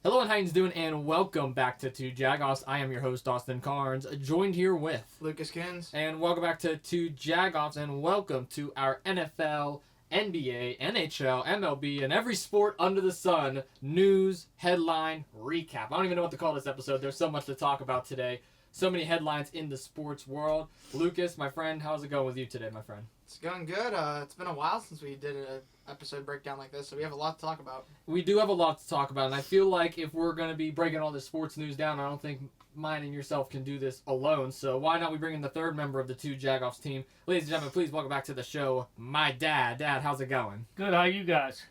Hello and how you doing, and welcome back to Two Jagoffs. I am your host, Austin Carnes, joined here with Lucas Kins. And welcome back to Two Jagoffs, and welcome to our NFL, NBA, NHL, MLB, and every sport under the sun news headline recap. I don't even know what to call this episode. There's so much to talk about today. So many headlines in the sports world. Lucas, my friend, how's it going with you today, my friend? It's going good. It's been a while since we did an episode breakdown like this, so we have a lot to talk about. We do have a lot to talk about, and I feel like if we're going to be breaking all this sports news down, I don't think mine and yourself can do this alone. So why not we bring in the third member of the Two Jagoffs team. Ladies and gentlemen, please welcome back to the show, my dad. Dad, how's it going? Good, how you guys?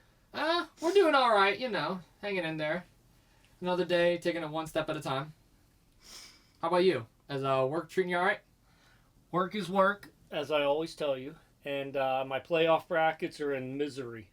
We're doing all right, hanging in there. Another day, taking it one step at a time. How about you? Is work treating you all right? Work is work, as I always tell you. And my playoff brackets are in misery.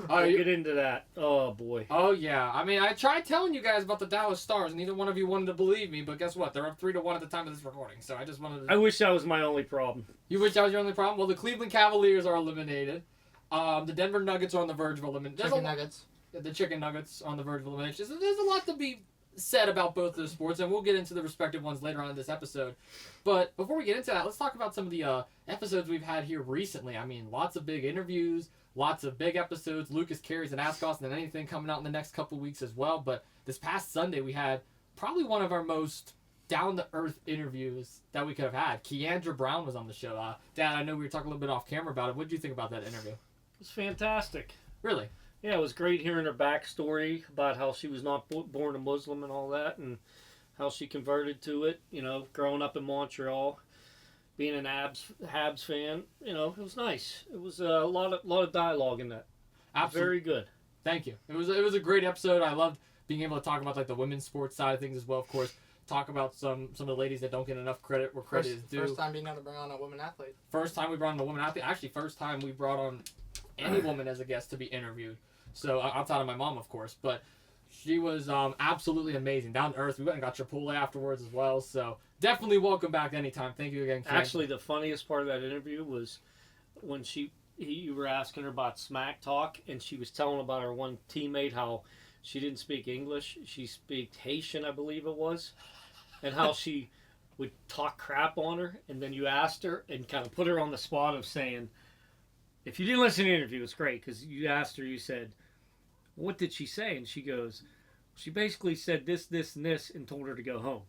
We'll get into that. Oh, boy. Oh, yeah. I mean, I tried telling you guys about the Dallas Stars, and neither one of you wanted to believe me, but guess what? They're up 3-1 at the time of this recording, so I just wanted to... I wish that was my only problem. You wish that was your only problem? Well, the Cleveland Cavaliers are eliminated. The Denver Nuggets are on the verge of elimination. Chicken nuggets. The Chicken Nuggets on the verge of elimination. So there's a lot to be said about both those sports, and we'll get into the respective ones later on in this episode. But before we get into that, let's talk about some of the episodes we've had here recently. I mean, lots of big interviews, lots of big episodes. Lucas carries an Ask Austin and anything coming out in the next couple weeks as well. But this past Sunday, we had probably one of our most down-to-earth interviews that we could have had. Keandra Brown was on the show. Dad, I know we were talking a little bit off camera about it. What did you think about that interview? It was fantastic. Really? Yeah, it was great hearing her backstory about how she was not born a Muslim and all that, and how she converted to it, growing up in Montreal, being an Habs fan. It was nice. It was a lot of dialogue in that. Absolutely. Very good. Thank you. It was a great episode. I loved being able to talk about like the women's sports side of things as well, of course. Talk about some of the ladies that don't get enough credit where credit is due. First time being able to bring on a woman athlete. First time we brought on a woman athlete. Actually, first time we brought on any woman as a guest to be interviewed. So outside of my mom, of course, but she was absolutely amazing, down to earth. We went and got Chipotle afterwards as well. So definitely welcome back anytime. Thank you again, Ken. Actually, the funniest part of that interview was when you were asking her about smack talk, and she was telling about her one teammate how she didn't speak English. She spoke Haitian, I believe it was, and how she would talk crap on her, and then you asked her and kind of put her on the spot of saying, if you didn't listen to the interview, it's great, because you asked her, you said, what did she say? And she goes, she basically said this, this, and this, and told her to go home.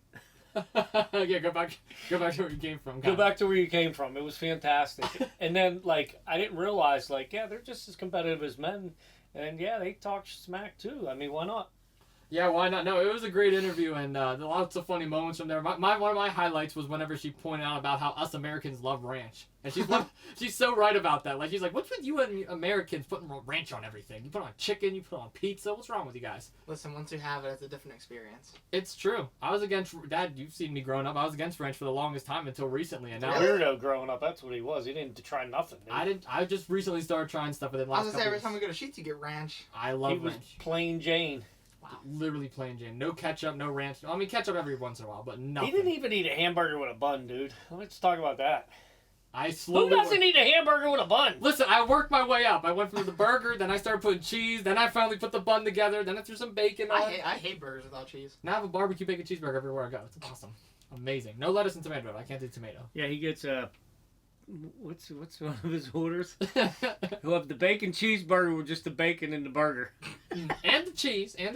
Yeah, go back to where you came from. Go back to where you came from. It was fantastic. And then, I didn't realize, they're just as competitive as men. And, yeah, they talk smack, too. I mean, why not? Yeah, why not? No, it was a great interview, and lots of funny moments from there. One of my highlights was whenever she pointed out about how us Americans love ranch. And she's so right about that. Like, she's like, what's with you and Americans putting ranch on everything? You put on chicken, you put on pizza. What's wrong with you guys? Listen, once you have it, it's a different experience. It's true. I was against, Dad, you've seen me growing up. I was against ranch for the longest time until recently. And now Weirdo growing up, that's what he was. He didn't try nothing. I just recently started trying stuff within the last I was going to say, every years. time we go to Sheets, you get ranch. I love ranch. He was plain Jane. Wow. Literally plain Jane. No ketchup, no ranch. I mean, ketchup every once in a while, but nothing. He didn't even eat a hamburger with a bun, dude. Let's talk about that. Who doesn't eat a hamburger with a bun? Listen, I worked my way up. I went from the burger, then I started putting cheese, then I finally put the bun together, then I threw some bacon on it. I hate burgers without cheese. Now I have a barbecue bacon cheeseburger everywhere I go. It's awesome. Amazing. No lettuce and tomato. I can't do tomato. Yeah, he gets a... What's one of his orders? He'll have the bacon cheeseburger with just the bacon in the burger. And the cheese. Can't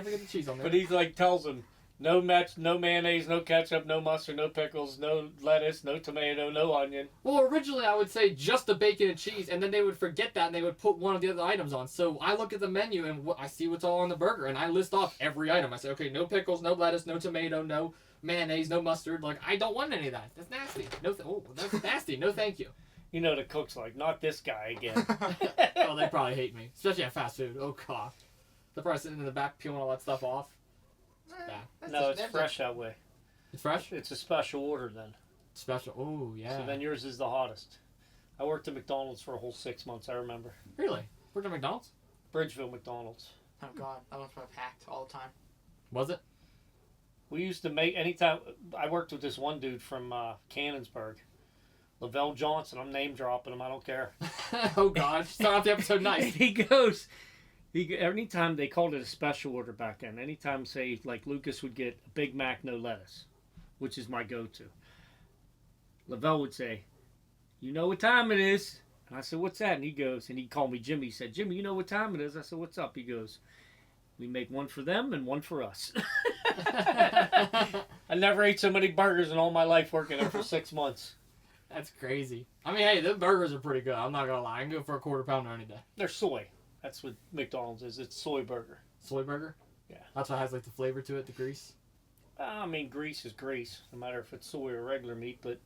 forget the cheese on there. But he's tells him, no mayonnaise, no ketchup, no mustard, no pickles, no lettuce, no tomato, no onion. Well, originally I would say just the bacon and cheese, and then they would forget that and they would put one of the other items on. So I look at the menu and I see what's all on the burger, and I list off every item. I say, okay, no pickles, no lettuce, no tomato, no mayonnaise, no mustard. I don't want any of that. That's nasty. That's nasty. No, thank you. The cook's not this guy again. Oh, they probably hate me, especially at fast food. Oh, God. They're probably sitting in the back peeling all that stuff off. Yeah. No, it's fresh that way. It's fresh? It's a special order then. Special. Oh, yeah. So then yours is the hottest. I worked at McDonald's for a whole 6 months, I remember. Really? Worked at McDonald's? Bridgeville McDonald's. Oh, God. That one's packed all the time. Was it? We used to make, anytime, I worked with this one dude from Cannonsburg. Lavelle Johnson, I'm name dropping him, I don't care. Oh, God. Start off the episode nice. He goes, Anytime they called it a special order back then, anytime, say, like Lucas would get a Big Mac, no lettuce, which is my go-to. Lavelle would say, "You know what time it is?" And I said, "What's that?" And he goes, and he'd call me Jimmy. He said, "Jimmy, you know what time it is?" I said, "What's up?" He goes, "We make one for them and one for us." I never ate so many burgers in all my life working there for 6 months. That's crazy. I mean, hey, the burgers are pretty good. I'm not gonna lie. I can go for a quarter pounder any day. They're soy. That's what McDonald's is. It's soy burger. Soy burger? Yeah. That's what has like the flavor to it, the grease. I mean, grease is grease, no matter if it's soy or regular meat. But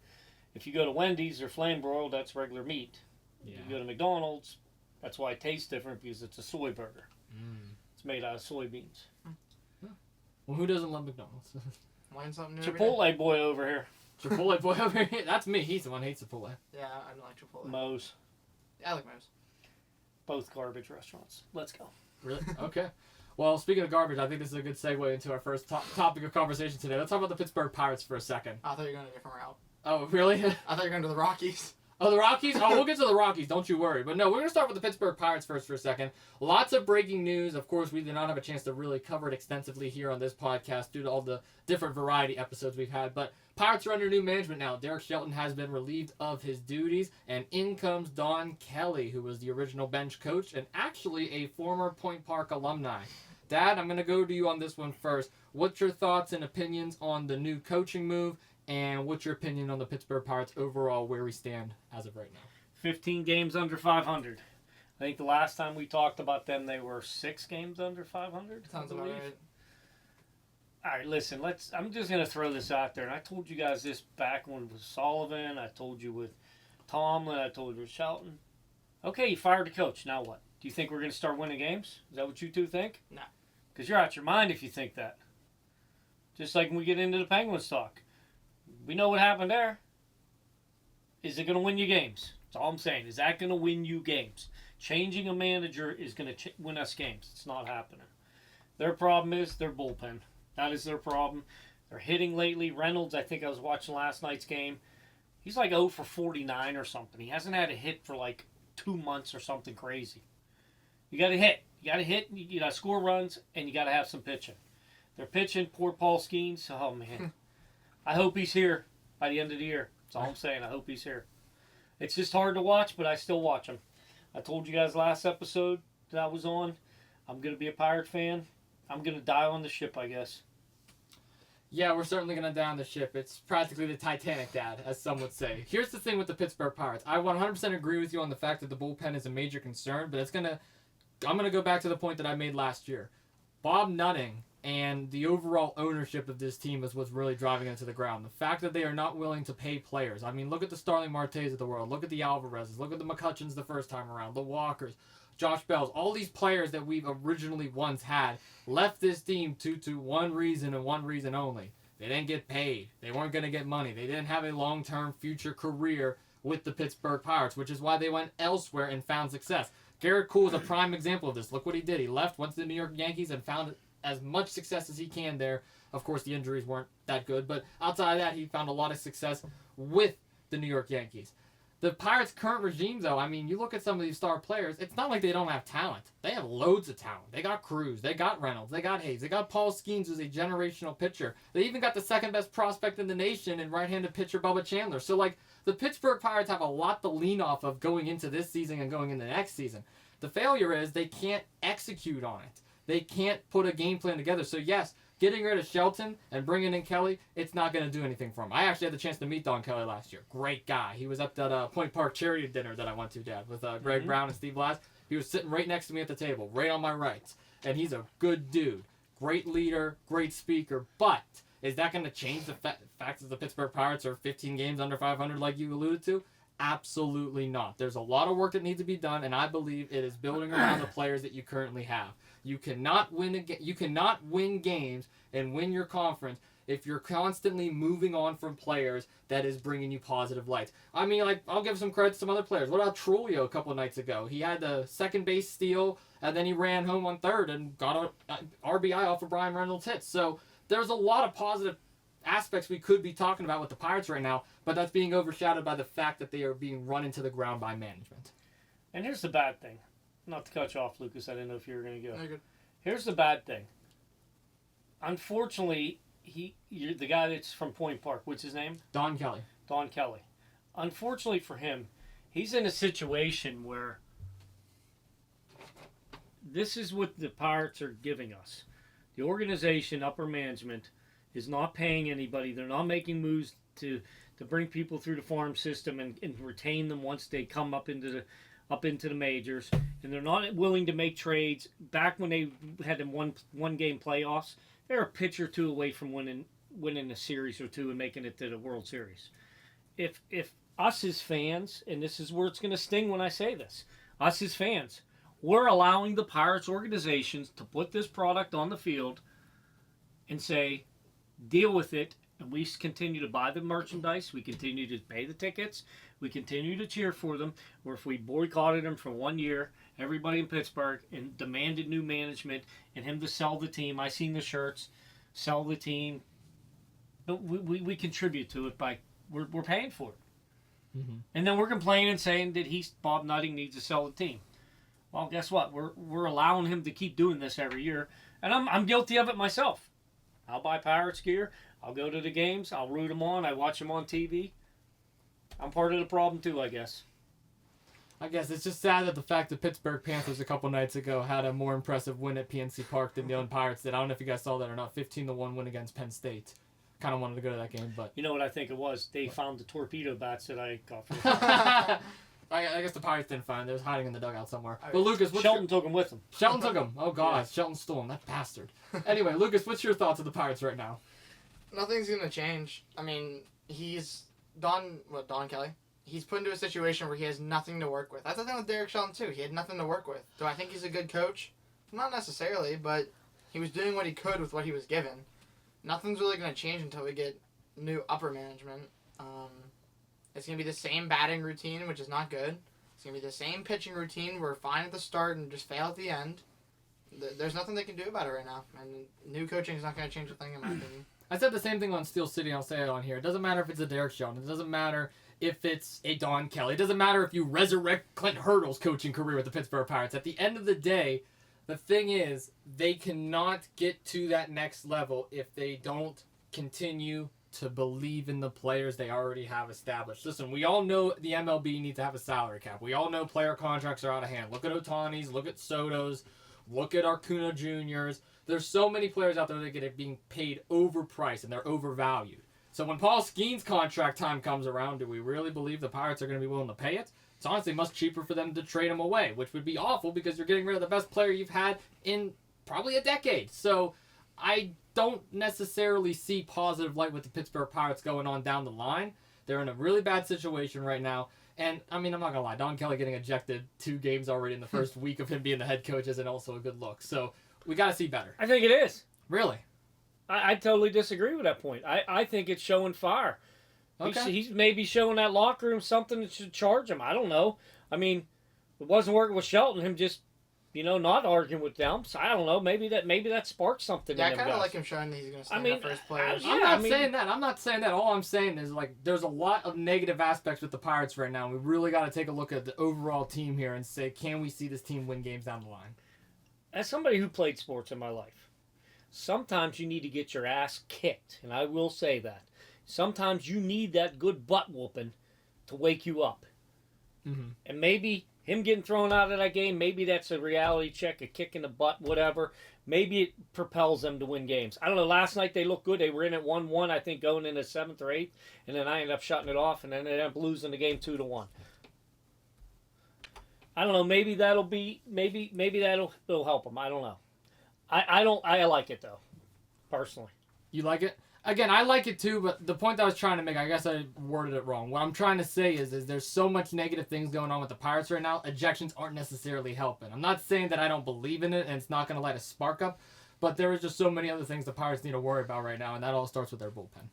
if you go to Wendy's or flame broiled, that's regular meat. Yeah. You go to McDonald's, that's why it tastes different, because it's a soy burger. Mm. It's made out of soybeans. Well, who doesn't love McDonald's? Learn something new every day. Chipotle boy over here. Chipotle boy over here. That's me. He's the one who hates Chipotle. Yeah, I don't like Chipotle. Moe's. Yeah, I like Moe's. Both garbage restaurants. Let's go. Really? Okay. Well, speaking of garbage, I think this is a good segue into our first topic of conversation today. Let's talk about the Pittsburgh Pirates for a second. I thought you were going a different route. Oh, really? I thought you were going to the Rockies. Oh, the Rockies? Oh, we'll get to the Rockies. Don't you worry. But no, we're going to start with the Pittsburgh Pirates first for a second. Lots of breaking news. Of course, we did not have a chance to really cover it extensively here on this podcast due to all the different variety episodes we've had. But Pirates are under new management now. Derek Shelton has been relieved of his duties. And in comes Don Kelly, who was the original bench coach and actually a former Point Park alumni. Dad, I'm going to go to you on this one first. What's your thoughts and opinions on the new coaching move? And what's your opinion on the Pittsburgh Pirates overall, where we stand as of right now? 15 games under 500. I think the last time we talked about them, they were 6 games under 500. Sounds I about believe. right. All right, listen. I'm just gonna throw this out there, and I told you guys this back when it was Sullivan. I told you with Tomlin. I told you with Shelton. Okay, you fired the coach. Now what? Do you think we're gonna start winning games? Is that what you two think? No. Because you're out your mind if you think that. Just like when we get into the Penguins talk. We know what happened there. Is it going to win you games? That's all I'm saying. Is that going to win you games? Changing a manager is going to win us games. It's not happening. Their problem is their bullpen. That is their problem. They're hitting lately. Reynolds, I think I was watching last night's game. He's like 0 for 49 or something. He hasn't had a hit for like 2 months or something crazy. You got to hit. You got to hit. You got to score runs, and you got to have some pitching. They're pitching. Poor Paul Skeens. Oh, man. I hope he's here by the end of the year. That's all I'm saying. I hope he's here. It's just hard to watch, but I still watch him. I told you guys last episode that I was on, I'm going to be a Pirate fan. I'm going to die on the ship, I guess. Yeah, we're certainly going to die on the ship. It's practically the Titanic, Dad, as some would say. Here's the thing with the Pittsburgh Pirates. I 100% agree with you on the fact that the bullpen is a major concern, but I'm going to go back to the point that I made last year. Bob Nutting and the overall ownership of this team is what's really driving it to the ground. The fact that they are not willing to pay players. I mean, look at the Starling Martes of the world. Look at the Alvarezes. Look at the McCutcheons the first time around. The Walkers. Josh Bells. All these players that we've originally once had left this team to one reason and one reason only. They didn't get paid. They weren't going to get money. They didn't have a long-term future career with the Pittsburgh Pirates, which is why they went elsewhere and found success. Garrett Cole is a prime example of this. Look what he did. He left, went to the New York Yankees, and found as much success as he can there. Of course, the injuries weren't that good, but outside of that, he found a lot of success with the New York Yankees. The Pirates' current regime, though, I mean, you look at some of these star players, it's not like they don't have talent. They have loads of talent. They got Cruz, they got Reynolds, they got Hayes, they got Paul Skeens, who's a generational pitcher. They even got the second-best prospect in the nation in right-handed pitcher Bubba Chandler. So, like, the Pittsburgh Pirates have a lot to lean off of going into this season and going into the next season. The failure is they can't execute on it. They can't put a game plan together. So, yes, getting rid of Shelton and bringing in Kelly, it's not going to do anything for him. I actually had the chance to meet Don Kelly last year. Great guy. He was at that Point Park charity dinner that I went to, Dad, with Greg Brown and Steve Blass. He was sitting right next to me at the table, right on my right. And he's a good dude. Great leader, great speaker. But is that going to change the fact that the Pittsburgh Pirates are 15 games under 500 like you alluded to? Absolutely not. There's a lot of work that needs to be done, and I believe it is building around the players that you currently have. You cannot win games and win your conference if you're constantly moving on from players that is bringing you positive lights. I mean, like, I'll give some credit to some other players. What about Trulio a couple of nights ago? He had the second base steal, and then he ran home on third and got an RBI off of Brian Reynolds' hits. So there's a lot of positive aspects we could be talking about with the Pirates right now, but that's being overshadowed by the fact that they are being run into the ground by management. And here's the bad thing. not to cut you off, Lucas. I didn't know if you were going to go. No, you're good. Here's the bad thing. Unfortunately, you're the guy that's from Point Park. What's his name? Don Kelly. Don Kelly. Unfortunately for him, he's in a situation where this is what the Pirates are giving us. The organization, upper management, is not paying anybody. They're not making moves to bring people through the farm system and retain them once they come up into the majors. And they're not willing to make trades. Back when they had them one game playoffs, they're a pitch or two away from winning a series or two and making it to the World Series. If us as fans, and this is where it's going to sting when I say this, us as fans, we're allowing the Pirates organizations to put this product on the field and say, deal with it, and we continue to buy the merchandise, we continue to pay the tickets, we continue to cheer for them, or if we boycotted them for 1 year, everybody in Pittsburgh, and demanded new management and him to sell the team. I seen the shirts, sell the team, but we contribute to it by, we're paying for it. Mm-hmm. And then we're complaining, saying that Bob Nutting needs to sell the team. Well, guess what? We're allowing him to keep doing this every year, and I'm guilty of it myself. I'll buy Pirates gear. I'll go to the games. I'll root them on. I watch them on TV. I'm part of the problem too, I guess. I guess it's just sad that the fact that Pittsburgh Panthers a couple nights ago had a more impressive win at PNC Park than the own Pirates did. I don't know if you guys saw that or not. 15-1 win against Penn State. Kind of wanted to go to that game, but you know what I think it was? They found the torpedo bats that I got from I guess the Pirates didn't find them. They was hiding in the dugout somewhere. But Lucas, Shelton took them with him. Shelton took them. Oh God, Yeah. Shelton stole them. That bastard. Anyway, Lucas, what's your thoughts of the Pirates right now? Nothing's gonna change. I mean, Don Kelly. He's put into a situation where he has nothing to work with. That's the thing with Derek Shelton too. He had nothing to work with. Do I think he's a good coach? Not necessarily, but he was doing what he could with what he was given. Nothing's really gonna change until we get new upper management. It's going to be the same batting routine, which is not good. It's going to be the same pitching routine. We're fine at the start and just fail at the end. There's nothing they can do about it right now. And new coaching is not going to change a thing, in my opinion. I said the same thing on Steel City, and I'll say it on here. It doesn't matter if it's a Derek Shelton. It doesn't matter if it's a Don Kelly. It doesn't matter if you resurrect Clint Hurdle's coaching career with the Pittsburgh Pirates. At the end of the day, the thing is, they cannot get to that next level if they don't continue to believe in the players they already have established. Listen, we all know the MLB needs to have a salary cap. We all know player contracts are out of hand. Look at Ohtani's, look at Soto's, look at Arcuna Jr.'s. There's so many players out there that get being paid overpriced and they're overvalued. So when Paul Skeen's contract time comes around, do we really believe the Pirates are going to be willing to pay it? It's honestly much cheaper for them to trade him away, which would be awful because you're getting rid of the best player you've had in probably a decade. So I don't necessarily see positive light with the Pittsburgh Pirates going on down the line. They're in a really bad situation right now. And, I mean, I'm not going to lie. Don Kelly getting ejected 2 games already in the first week of him being the head coach isn't also a good look. So, we got to see better. I think it is. Really? I totally disagree with that point. I think it's showing fire. Okay. He's maybe showing that locker room something that should charge him. I don't know. I mean, it wasn't working with Shelton. Him just, not arguing with them. So I don't know. Maybe that sparked something. Yeah, I in them kind of guys. like him showing that he's going to stand up for his players. I'm not saying that. I'm not saying that. All I'm saying is, there's a lot of negative aspects with the Pirates right now. We really got to take a look at the overall team here and say, can we see this team win games down the line? As somebody who played sports in my life, sometimes you need to get your ass kicked, and I will say that. Sometimes you need that good butt whooping to wake you up. Mm-hmm. And maybe him getting thrown out of that game, maybe that's a reality check, a kick in the butt, whatever. Maybe it propels them to win games. I don't know. Last night they looked good. They were in at 1-1, I think, going into 7th or 8th. And then I ended up shutting it off, and then they ended up losing the game 2-1. I don't know. Maybe that'll be. Maybe that'll help them. I don't know. I don't. I like it though, personally. You like it? Again, I like it too, but the point that I was trying to make, I guess I worded it wrong. What I'm trying to say is there's so much negative things going on with the Pirates right now. Ejections aren't necessarily helping. I'm not saying that I don't believe in it and it's not going to light a spark up, but there is just so many other things the Pirates need to worry about right now, and that all starts with their bullpen.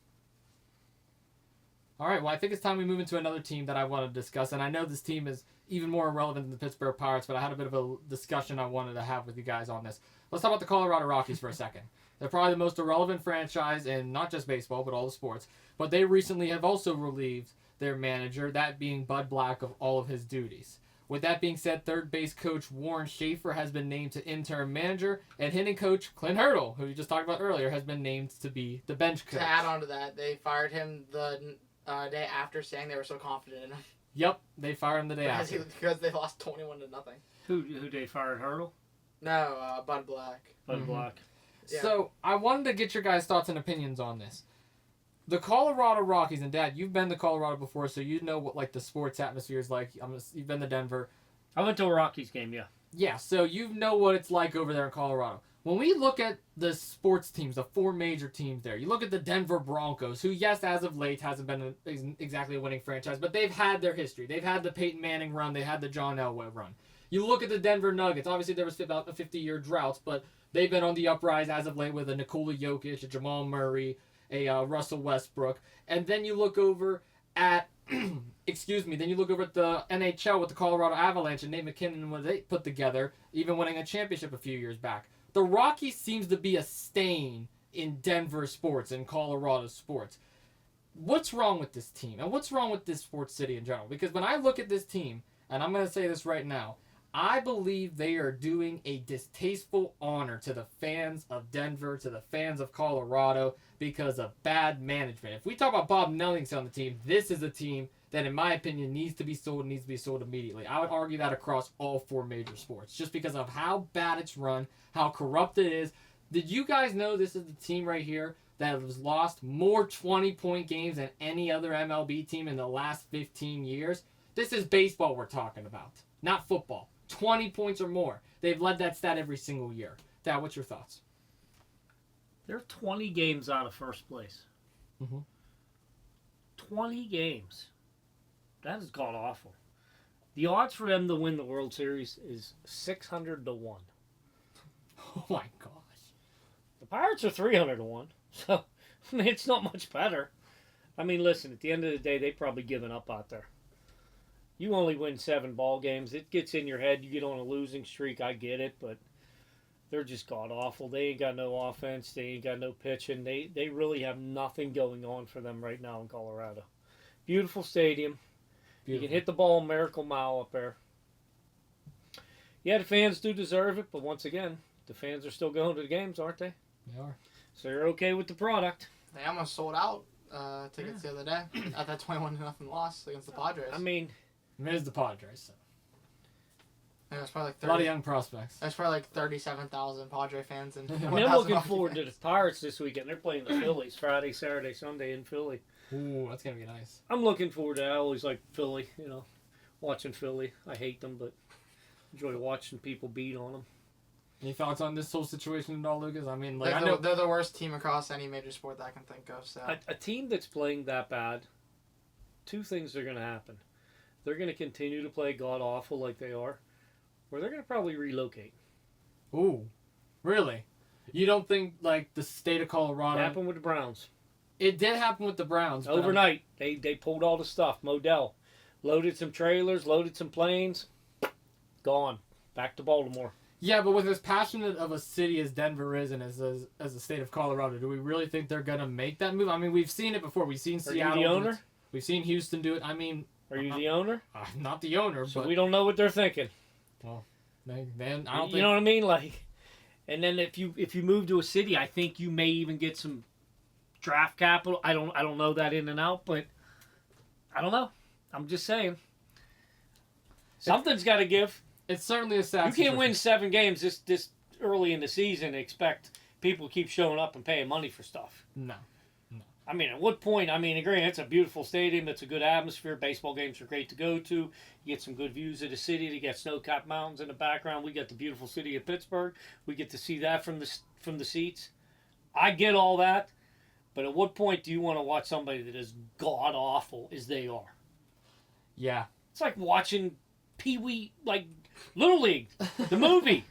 All right, well, I think it's time we move into another team that I want to discuss, and I know this team is even more irrelevant than the Pittsburgh Pirates, but I had a bit of a discussion I wanted to have with you guys on this. Let's talk about the Colorado Rockies for a second. They're probably the most irrelevant franchise in not just baseball, but all the sports. But they recently have also relieved their manager, that being Bud Black, of all of his duties. With that being said, third base coach Warren Schaefer has been named to interim manager, and hitting coach Clint Hurdle, who we just talked about earlier, has been named to be the bench coach. To add on to that, they fired him the day after, saying they were so confident in him. Yep, they fired him the day after. Because they lost 21-0. Who they fired? Hurdle? No, Bud Black. Bud Black. Yeah. So, I wanted to get your guys' thoughts and opinions on this. The Colorado Rockies, and Dad, you've been to Colorado before, so you know what like the sports atmosphere is like. You've been to Denver. I went to a Rockies game, yeah. Yeah, so you know what it's like over there in Colorado. When we look at the sports teams, the 4 major teams there, you look at the Denver Broncos, who, yes, as of late, hasn't been exactly a winning franchise, but they've had their history. They've had the Peyton Manning run. They had the John Elway run. You look at the Denver Nuggets. Obviously, there was about a 50-year drought, but they've been on the uprise as of late with a Nikola Jokic, a Jamal Murray, a Russell Westbrook. And then you look over at, then you look over at the NHL with the Colorado Avalanche and Nate McKinnon and what they put together, even winning a championship a few years back. The Rockies seems to be a stain in Denver sports and Colorado sports. What's wrong with this team? And what's wrong with this sports city in general? Because when I look at this team, and I'm going to say this right now, I believe they are doing a distasteful honor to the fans of Denver, to the fans of Colorado, because of bad management. If we talk about Bob Nelling's on the team, this is a team that, in my opinion, needs to be sold immediately. I would argue that across all 4 major sports, just because of how bad it's run, how corrupt it is. Did you guys know this is the team right here that has lost more 20-point games than any other MLB team in the last 15 years? This is baseball we're talking about, not football. 20 points or more. They've led that stat every single year. Dad, what's your thoughts? They're 20 games out of first place. 20 games. That has gone awful. The odds for them to win the World Series is 600 to 1. Oh my gosh. The Pirates are 300 to 1. So, I mean, it's not much better. I mean, listen, at the end of the day, they've probably given up out there. You only win 7 ball games. It gets in your head. You get on a losing streak. I get it, but they're just god-awful. They ain't got no offense. They ain't got no pitching. They really have nothing going on for them right now in Colorado. Beautiful stadium. Beautiful. You can hit the ball a miracle mile up there. Yeah, the fans do deserve it, but once again, the fans are still going to the games, aren't they? They are. So you're okay with the product. They almost sold out tickets the other day at that 21-0 loss against the Padres. I mean, it is the Padres. So. Yeah, it's probably like 30, a lot of young prospects. There's probably like 37,000 Padre fans. And I'm looking forward to the Pirates this weekend. They're playing the Phillies Friday, Saturday, Sunday in Philly. Ooh, that's going to be nice. I'm looking forward to that. I always like Philly, watching Philly. I hate them, but enjoy watching people beat on them. Any thoughts on this whole situation at all, Lucas? I mean, like, they're the worst team across any major sport that I can think of. So a team that's playing that bad, 2 things are going to happen. They're going to continue to play god-awful like they are, or they're going to probably relocate. Ooh, really? You don't think, like, the state of Colorado... It happened with the Browns. It did happen with the Browns. Overnight, they pulled all the stuff. Modell loaded some trailers, loaded some planes, gone. Back to Baltimore. Yeah, but with as passionate of a city as Denver is and as a state of Colorado, do we really think they're going to make that move? I mean, we've seen it before. We've seen Seattle. Are you the owner? We've seen Houston do it. I mean... Are you the owner? I'm not the owner, so but... we don't know what they're thinking. Well, then I don't think... You know what I mean? Like, and then if you move to a city, I think you may even get some draft capital. I don't know that in and out, but I don't know. I'm just saying. Something's got to give. It's certainly a sacrifice. You can't win 7 games this early in the season and expect people to keep showing up and paying money for stuff. No. I mean, at what point? I mean, again, it's a beautiful stadium. It's a good atmosphere. Baseball games are great to go to. You get some good views of the city. You get snow-capped mountains in the background. We got the beautiful city of Pittsburgh. We get to see that from the seats. I get all that, but at what point do you want to watch somebody that is god-awful as they are? Yeah. It's like watching Pee-wee, like Little League, the movie.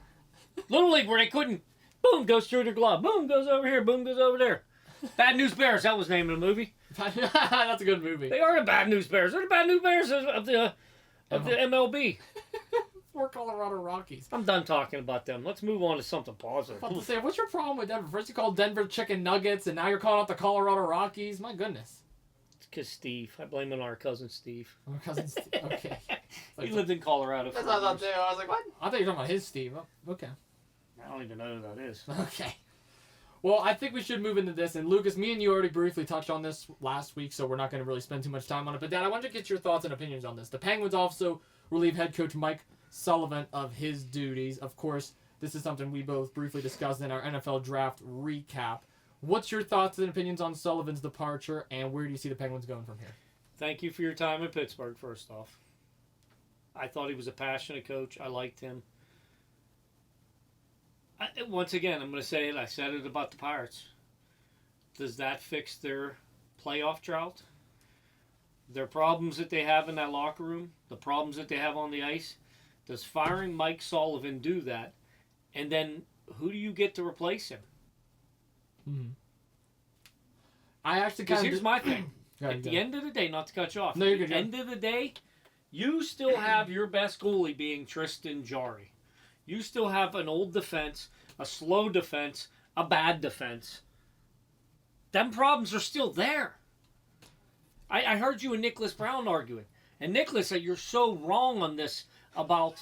Little League where they couldn't, boom, goes through the glove. Boom, goes over here. Boom, goes over there. Bad News Bears, that was the name of the movie. That's a good movie. They are the Bad News Bears. They're the Bad News Bears of the MLB. For Colorado Rockies. I'm done talking about them. Let's move on to something positive. I was about to say, what's your problem with Denver? First you called Denver Chicken Nuggets, and now you're calling out the Colorado Rockies. My goodness. It's because Steve. I blame it on our cousin Steve. Our cousin Steve. Okay. Like, He lived in Colorado for That's what I thought years. too. I was like, what? I thought you were talking about his Steve. Oh, okay. I don't even know who that is. Okay. Well, I think we should move into this. And Lucas, me and you already briefly touched on this last week, so we're not going to really spend too much time on it. But Dad, I wanted to get your thoughts and opinions on this. The Penguins also relieve head coach Mike Sullivan of his duties. Of course, this is something we both briefly discussed in our NFL draft recap. What's your thoughts and opinions on Sullivan's departure, and where do you see the Penguins going from here? Thank you for your time in Pittsburgh, first off. I thought he was a passionate coach. I liked him. Once again, I'm going to say it. I said it about the Pirates. Does that fix their playoff drought? Their problems that they have in that locker room? The problems that they have on the ice? Does firing Mike Sullivan do that? And then who do you get to replace him? Mm-hmm. I actually Because kind of... here's my thing. At the end of the day, not to cut you off. No, you're At good, the end of the day, you still have your best goalie being Tristan Jarry. You still have an old defense, a slow defense, a bad defense. Them problems are still there. I heard you and Nicholas Brown arguing. And Nicholas, you're so wrong on this about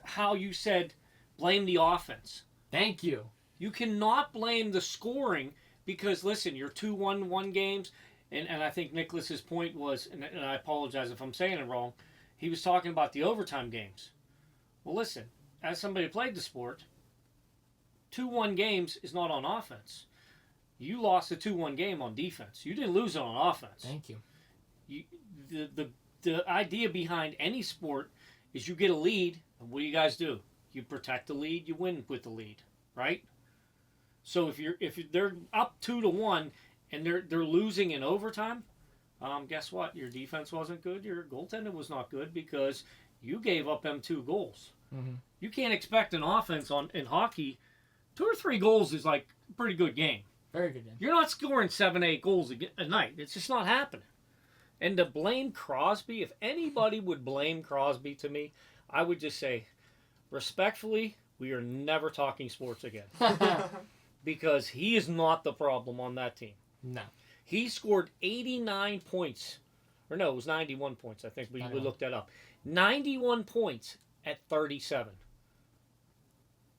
how you said blame the offense. Thank you. You cannot blame the scoring because, listen, you're 2-1 games. And I think Nicholas's point was, and I apologize if I'm saying it wrong, he was talking about the overtime games. Well, listen, as somebody who played the sport, 2-1 games is not on offense. You lost a 2-1 game on defense. You didn't lose it on offense. Thank you. The idea behind any sport is you get a lead, and what do you guys do? You protect the lead, you win with the lead, right? So if they're up 2-1 and they're losing in overtime, guess what? Your defense wasn't good. Your goaltending was not good because you gave up them 2 goals. Mm-hmm. You can't expect an offense in hockey. 2 or 3 goals is like a pretty good game. Very good game. You're not scoring 7-8 goals a night. It's just not happening. And to blame Crosby, if anybody would blame Crosby to me, I would just say, respectfully, we are never talking sports again. Because he is not the problem on that team. No. He scored 89 points. Or no, it was 91 points. I think we looked that up. 91 points at 37.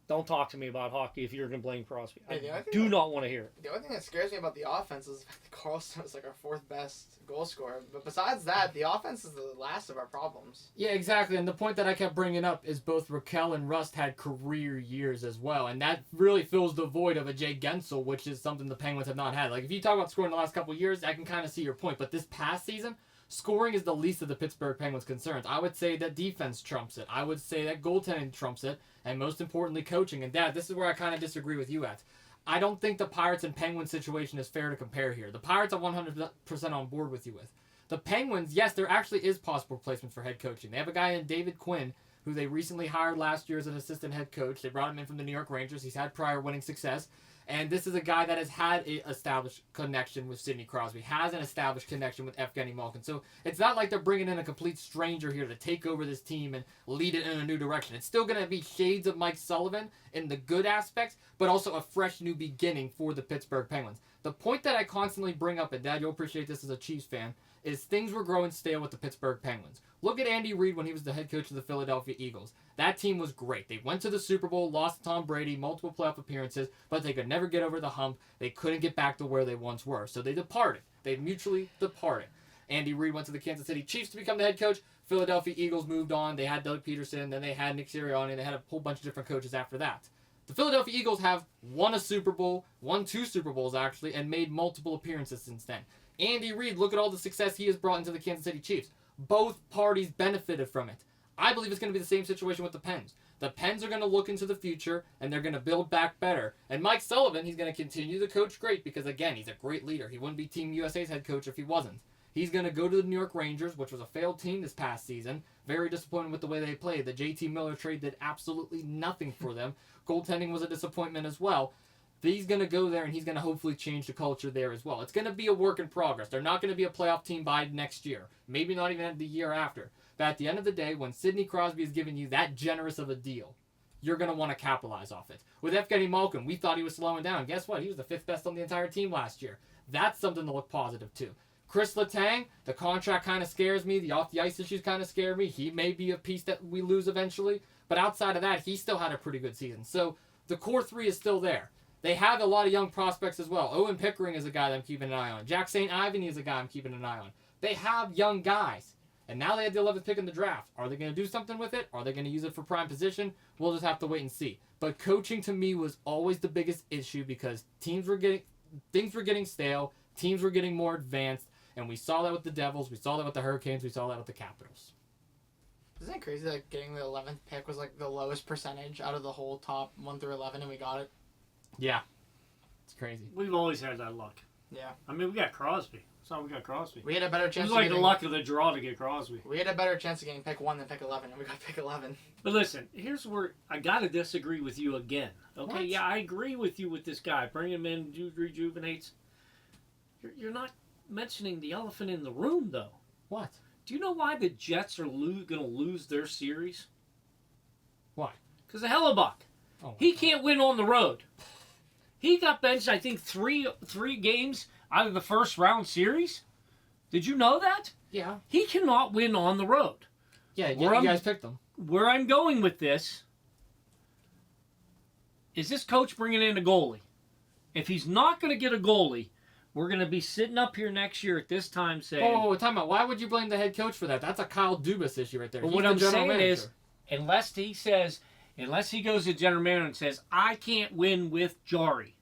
Don't talk to me about hockey if you're going to blame Crosby. I do not want to hear it. The only thing that scares me about the offense is the fact that Carlson is like our 4th best goal scorer. But besides that, the offense is the last of our problems. Yeah, exactly. And the point that I kept bringing up is both Raquel and Rust had career years as well. And that really fills the void of a Jay Gensel, which is something the Penguins have not had. Like, if you talk about scoring the last couple of years, I can kind of see your point. But this past season, scoring is the least of the Pittsburgh Penguins' concerns. I would say that defense trumps it. I would say that goaltending trumps it. And most importantly, coaching. And Dad, this is where I kind of disagree with you at. I don't think the Pirates and Penguins situation is fair to compare here. The Pirates are 100% on board with you with. The Penguins, yes, there actually is possible replacement for head coaching. They have a guy in David Quinn, who they recently hired last year as an assistant head coach. They brought him in from the New York Rangers. He's had prior winning success. And this is a guy that has had an established connection with Sidney Crosby, has an established connection with Evgeny Malkin. So it's not like they're bringing in a complete stranger here to take over this team and lead it in a new direction. It's still going to be shades of Mike Sullivan in the good aspects, but also a fresh new beginning for the Pittsburgh Penguins. The point that I constantly bring up, and Dad, you'll appreciate this as a Chiefs fan, is things were growing stale with the Pittsburgh Penguins. Look at Andy Reid when he was the head coach of the Philadelphia Eagles. That team was great. They went to the Super Bowl, lost to Tom Brady, multiple playoff appearances, but they could never get over the hump. They couldn't get back to where they once were. So they departed. They mutually departed. Andy Reid went to the Kansas City Chiefs to become the head coach. Philadelphia Eagles moved on. They had Doug Peterson, then they had Nick Sirianni, they had a whole bunch of different coaches after that. The Philadelphia Eagles have won a Super Bowl, won 2 Super Bowls actually, and made multiple appearances since then. Andy Reid, look at all the success he has brought into the Kansas City Chiefs. Both parties benefited from it. I believe it's going to be the same situation with the Pens. The Pens are going to look into the future, and they're going to build back better. And Mike Sullivan, he's going to continue to coach great because, again, he's a great leader. He wouldn't be Team USA's head coach if he wasn't. He's going to go to the New York Rangers, which was a failed team this past season. Very disappointed with the way they played. The JT Miller trade did absolutely nothing for them. Goaltending was a disappointment as well. He's going to go there, and he's going to hopefully change the culture there as well. It's going to be a work in progress. They're not going to be a playoff team by next year. Maybe not even the year after. But at the end of the day, when Sidney Crosby is giving you that generous of a deal, you're going to want to capitalize off it. With Evgeny Malkin, we thought he was slowing down. Guess what? He was the 5th best on the entire team last year. That's something to look positive to. Chris Letang, the contract kind of scares me. The off-the-ice issues kind of scare me. He may be a piece that we lose eventually. But outside of that, he still had a pretty good season. So the core three is still there. They have a lot of young prospects as well. Owen Pickering is a guy that I'm keeping an eye on. Jack St. Ivany is a guy I'm keeping an eye on. They have young guys. And now they have the 11th pick in the draft. Are they going to do something with it? Are they going to use it for prime position? We'll just have to wait and see. But coaching to me was always the biggest issue because things were getting stale. Teams were getting more advanced. And we saw that with the Devils. We saw that with the Hurricanes. We saw that with the Capitals. Isn't it crazy that getting the 11th pick was like the lowest percentage out of the whole top 1 through 11 and we got it? Yeah. It's crazy. We've always had that luck. Yeah. I mean, we got Crosby. That's how we got Crosby. We had a better It chance was like of the getting, luck of the draw to get Crosby. We had a better chance of getting pick 1 than pick 11, and we got pick 11. But listen, here's where I got to disagree with you again. Okay, What? yeah, I agree with you with this guy. Bring him in, rejuvenates. You're not mentioning the elephant in the room, though. What? Do you know why the Jets are going to lose their series? Why? Because of Hellebuck. Oh, He can't win on the road. He got benched, I think, three games out of the first round series. Did you know that? Yeah. He cannot win on the road. Yeah, Where you I'm- guys picked them. Where I'm going with this is this coach bringing in a goalie. If he's not going to get a goalie, we're going to be sitting up here next year at this time saying... Oh, time out. Why would you blame the head coach for that? That's a Kyle Dubas issue right there. But He's what the I'm general saying manager. is, unless he goes to general manager and says, I can't win with Jari,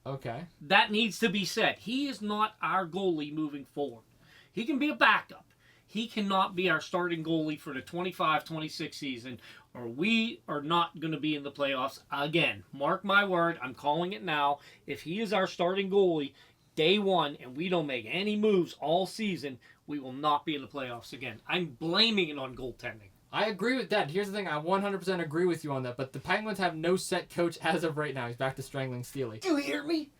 Okay. that needs to be said. He is not our goalie moving forward. He can be a backup. He cannot be our starting goalie for the 25-26 season, or we are not going to be in the playoffs again. Mark my word, I'm calling it now. If he is our starting goalie day one and we don't make any moves all season, we will not be in the playoffs again. I'm blaming it on goaltending. I agree with that. Here's the thing. I 100% agree with you on that. But the Penguins have no set coach as of right now. He's back to strangling Steely. Do you hear me?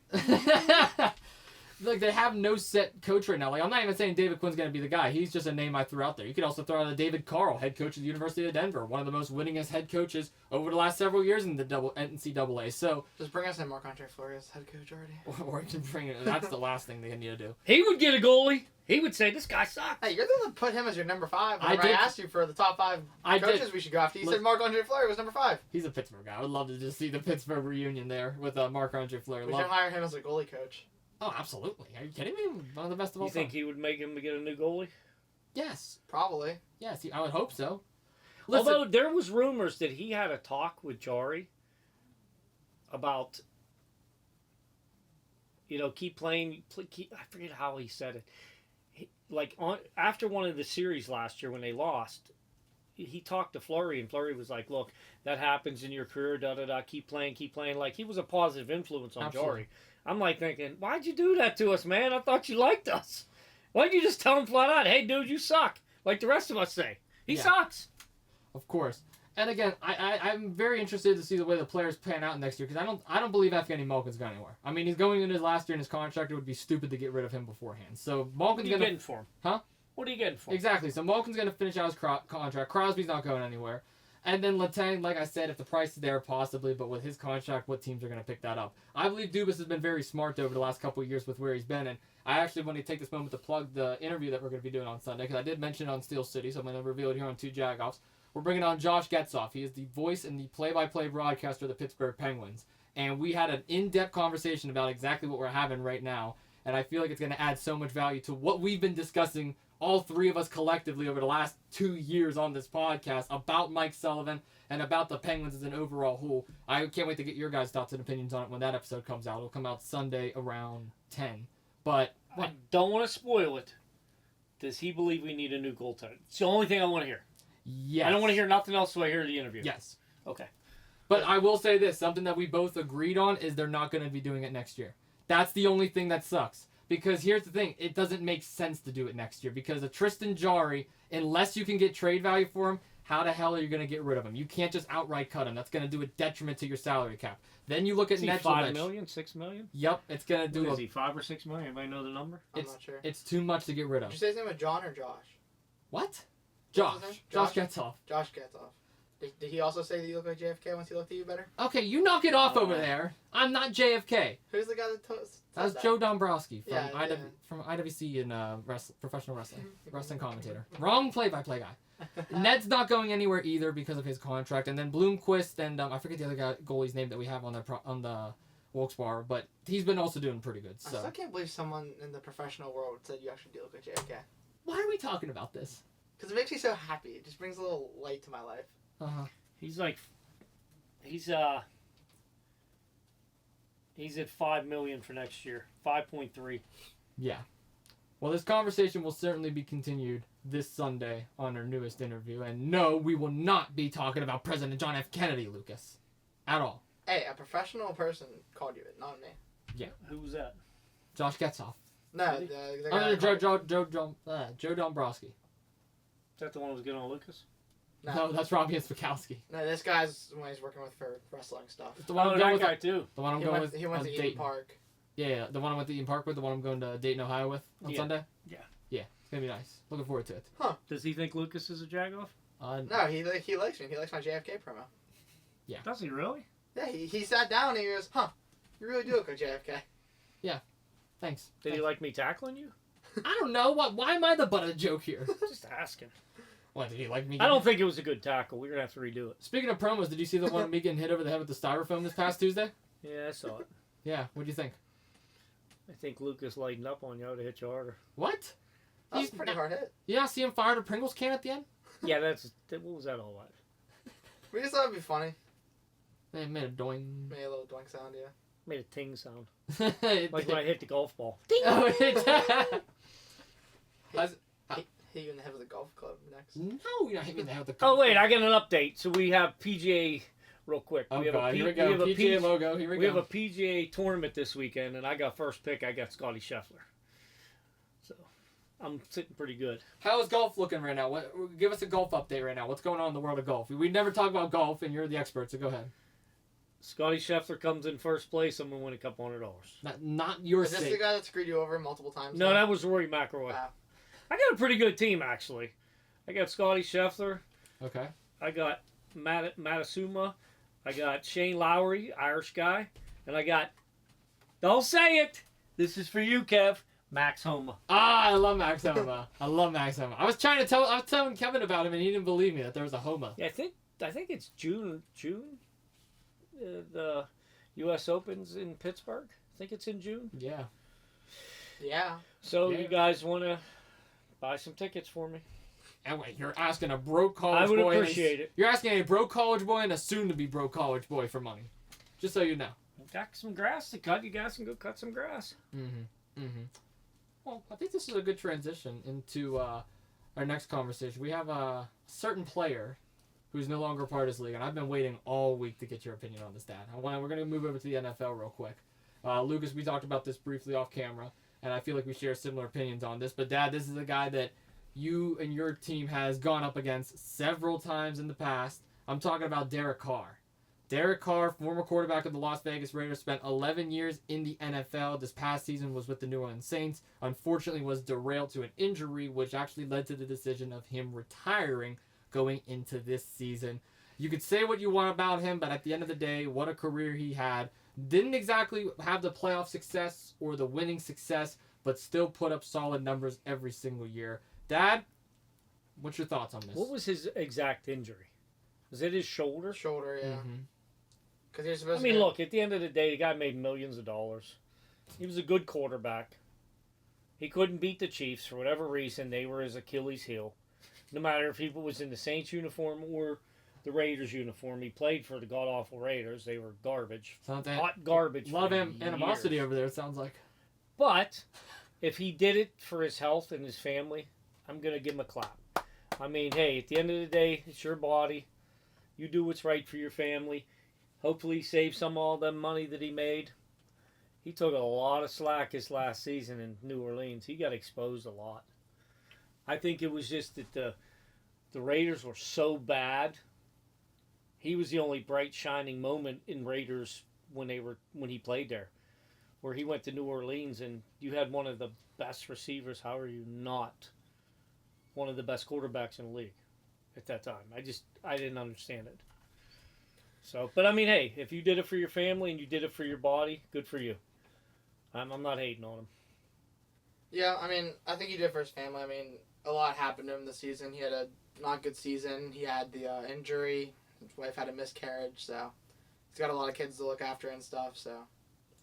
Like, they have no set coach right now. Like, I'm not even saying David Quinn's going to be the guy. He's just a name I threw out there. You could also throw out a David Carr, head coach of the University of Denver, one of the most winningest head coaches over the last several years in the NCAA. So, Just bring us in Marc-Andre Fleury head coach already. or you can bring it. That's the last thing they need to do. He would get a goalie. He would say, this guy sucks. Hey, you're the one that put him as your number 5. I I did. asked you for the top 5 coaches we should go after. You Look- said Marc-Andre Fleury was number 5. He's a Pittsburgh guy. I would love to just see the Pittsburgh reunion there with Marc-Andre Fleury. We should hire him as a goalie coach. Oh, absolutely. Are you kidding me? One of the best of all You think time. he would make him get a new goalie? Yes. Probably. Yes, I would hope so. Listen, Although there was rumors that he had a talk with Jari about, keep playing. I forget how he said it. After one of the series last year when they lost, he talked to Fleury, and Fleury was like, "Look, that happens in your career. Da da da. Keep playing, keep playing." Like, he was a positive influence on Absolutely. Jari. I'm like thinking, why'd you do that to us, man? I thought you liked us. Why'd you just tell him flat out, "Hey, dude, you suck," like the rest of us say? He Yeah. sucks. of course. And again, I'm very interested to see the way the players pan out next year because I don't believe Evgeny Malkin's going anywhere. I mean, he's going into his last year in his contract. It would be stupid to get rid of him beforehand. So What are Malkin's you going to getting for him? Huh? What are you getting for him? exactly. So Malkin's going to finish out his contract. Crosby's not going anywhere. And then Letang, like I said, if the price is there, possibly. But with his contract, what teams are going to pick that up? I believe Dubas has been very smart over the last couple of years with where he's been. And I actually want to take this moment to plug the interview that we're going to be doing on Sunday because I did mention it on Steel City, so I'm going to reveal it here on 2 Jagoffs. We're bringing on Josh Getzoff. He is the voice and the play-by-play broadcaster of the Pittsburgh Penguins. And we had an in-depth conversation about exactly what we're having right now. And I feel like it's going to add so much value to what we've been discussing, all three of us collectively, over the last 2 years on this podcast about Mike Sullivan and about the Penguins as an overall whole. I can't wait to get your guys' thoughts and opinions on it when that episode comes out. It'll come out Sunday around 10. But I don't want to spoil it. Does he believe we need a new goaltender? It's the only thing I want to hear. yes. I don't want to hear nothing else till I hear the interview. Yes. Okay. But I will say this, something that we both agreed on is they're not going to be doing it next year. That's the only thing that sucks. Because here's the thing, it doesn't make sense to do it next year. Because a Tristan Jari, unless you can get trade value for him, how the hell are you going to get rid of him? You can't just outright cut him. That's going to do a detriment to your salary cap. Then you look at Is he Nedeljkovic. 5 million, 6 million? Yep, it's going to do What is he, 5 or 6 million? Anybody know the number? I'm not sure. It's too much to get rid Did of. you say his name was John or Josh? What? What's his name? Josh Getzoff. Josh Getzoff. Did he also say that you look like JFK once he looked at you better? Okay, you knock it off over there. I'm not JFK. Who's the guy that That was Joe Dombrowski from Yeah, from IWC and professional wrestling commentator. Wrong play-by-play guy. Ned's not going anywhere either because of his contract, and then Bloomquist and I forget the other guy, goalie's name that we have on the Wilkes-Barre, but he's been also doing pretty good. I So still can't believe someone in the professional world said you actually do look like JFK. why are we talking about this? Because it makes me so happy. It just brings a little light to my life. He's at $5 million for next year. 5.3. Yeah. Well, this conversation will certainly be continued this Sunday on our newest interview, and no, we will not be talking about President John F. Kennedy, Lucas, at all. Hey, a professional person called you it, not me. Yeah. Who was that? Josh Getzoff. No, Really? the guy. Joe Dombrowski. Is that the one who was good on Lucas? No, that's Robbie Spakowski. No, this guy's the one he's working with for wrestling stuff. The one I'm Oh, going that with. guy too. The one I'm He going went, with. he went on to Eden Dayton. Park. Yeah, the one I went to Eden Park with. The one I'm going to Dayton, Ohio with on Yeah. Sunday. Yeah. Yeah, it's gonna be nice. Looking forward to it. Does he think Lucas is a jagoff? No, he likes me. He likes my JFK promo. Does he really? Yeah, he sat down and he goes, you really do look like JFK. Thanks. Did he like me tackling you? I don't know. Why am I the butt of the joke here? Just asking. What, did he like me? I don't think it was a good tackle. We're gonna have to redo it. Speaking of promos, did you see the one of me getting hit over the head with the styrofoam this past Tuesday? Yeah, I saw it. Yeah, what'd you think? I think Lucas lightened up on you. I would have hit you harder. What? That was a pretty hard hit. Yeah, see him fire a Pringles can at the end? Yeah, what was that all about? We just thought it'd be funny. They made a doing. Made a little doink sound, yeah. Made a ting sound. Like Like when I hit the golf ball. Oh, it Hit you in the head with a golf club next. No, you're not hitting me in the head with the Oh wait, I got an update. So we have PGA real quick. Oh, we have God, a here we go. PGA logo, here we We go. have a PGA tournament this weekend, and I got first pick. I got Scotty Scheffler. So I'm sitting pretty good. How is golf looking right now? Give us a golf update right now. What's going on in the world of golf? We never talk about golf, and you're the expert, so go ahead. Scotty Scheffler comes in first place. I'm gonna win a couple $100. Not your Is this state. the guy that screwed you over multiple times? No, that was Rory McIlroy. Wow. I got a pretty good team actually. I got Scotty Scheffler. Okay. I got Matasuma. I got Shane Lowry, Irish guy, and I got. Don't say it. This is for you, Kev. Max Homa. Ah, I love Max Homa. I love Max Homa. I was telling Kevin about him, and he didn't believe me that there was a Homa. Yeah, I think it's June. The U.S. Opens in Pittsburgh. I think it's in June. Yeah. Yeah. So Yeah. you guys want to buy some tickets for me? And wait, you're asking a broke college I would boy. appreciate it. You're asking a broke college boy and a soon-to-be broke college boy for money. Just so you know. Got some grass to cut. You guys can go cut some grass. Well, I think this is a good transition into our next conversation. We have a certain player who's no longer part of this league, and I've been waiting all week to get your opinion on this, Dad. We're going to move over to the NFL real quick. Lucas, we talked about this briefly off camera, and I feel like we share similar opinions on this. But, Dad, this is a guy that you and your team has gone up against several times in the past. I'm talking about Derek Carr. Derek Carr, former quarterback of the Las Vegas Raiders, spent 11 years in the NFL. This past season was with the New Orleans Saints. Unfortunately, was derailed to an injury, which actually led to the decision of him retiring going into this season. You could say what you want about him, but at the end of the day, what a career he had. Didn't exactly have the playoff success or the winning success, but still put up solid numbers every single year. Dad, what's your thoughts on this? What was his exact injury? Was it his shoulder? Shoulder, yeah. Mm-hmm. Because you're supposed I mean, to. look, at the end of the day, the guy made millions of dollars. He was a good quarterback. He couldn't beat the Chiefs for whatever reason. They were his Achilles heel. No matter if he was in the Saints uniform or the Raiders uniform, he played for the god-awful Raiders. They were garbage. Hot garbage. A lot for of animosity years. over there, it sounds like. But if he did it for his health and his family, I'm going to give him a clap. I mean, hey, at the end of the day, it's your body. You do what's right for your family. Hopefully save some of all the money that he made. He took a lot of slack his last season in New Orleans. He got exposed a lot. I think it was just that the Raiders were so bad. He was the only bright shining moment in Raiders when he played there. Where he went to New Orleans and you had one of the best receivers. How are you not one of the best quarterbacks in the league? at that time. I didn't understand it. So, but I mean, hey, if you did it for your family and you did it for your body, good for you. I'm not hating on him. Yeah, I mean, I think he did for his family. I mean, a lot happened to him this season. He had a not good season. He had the injury. His wife had a miscarriage, so he's got a lot of kids to look after and stuff. So,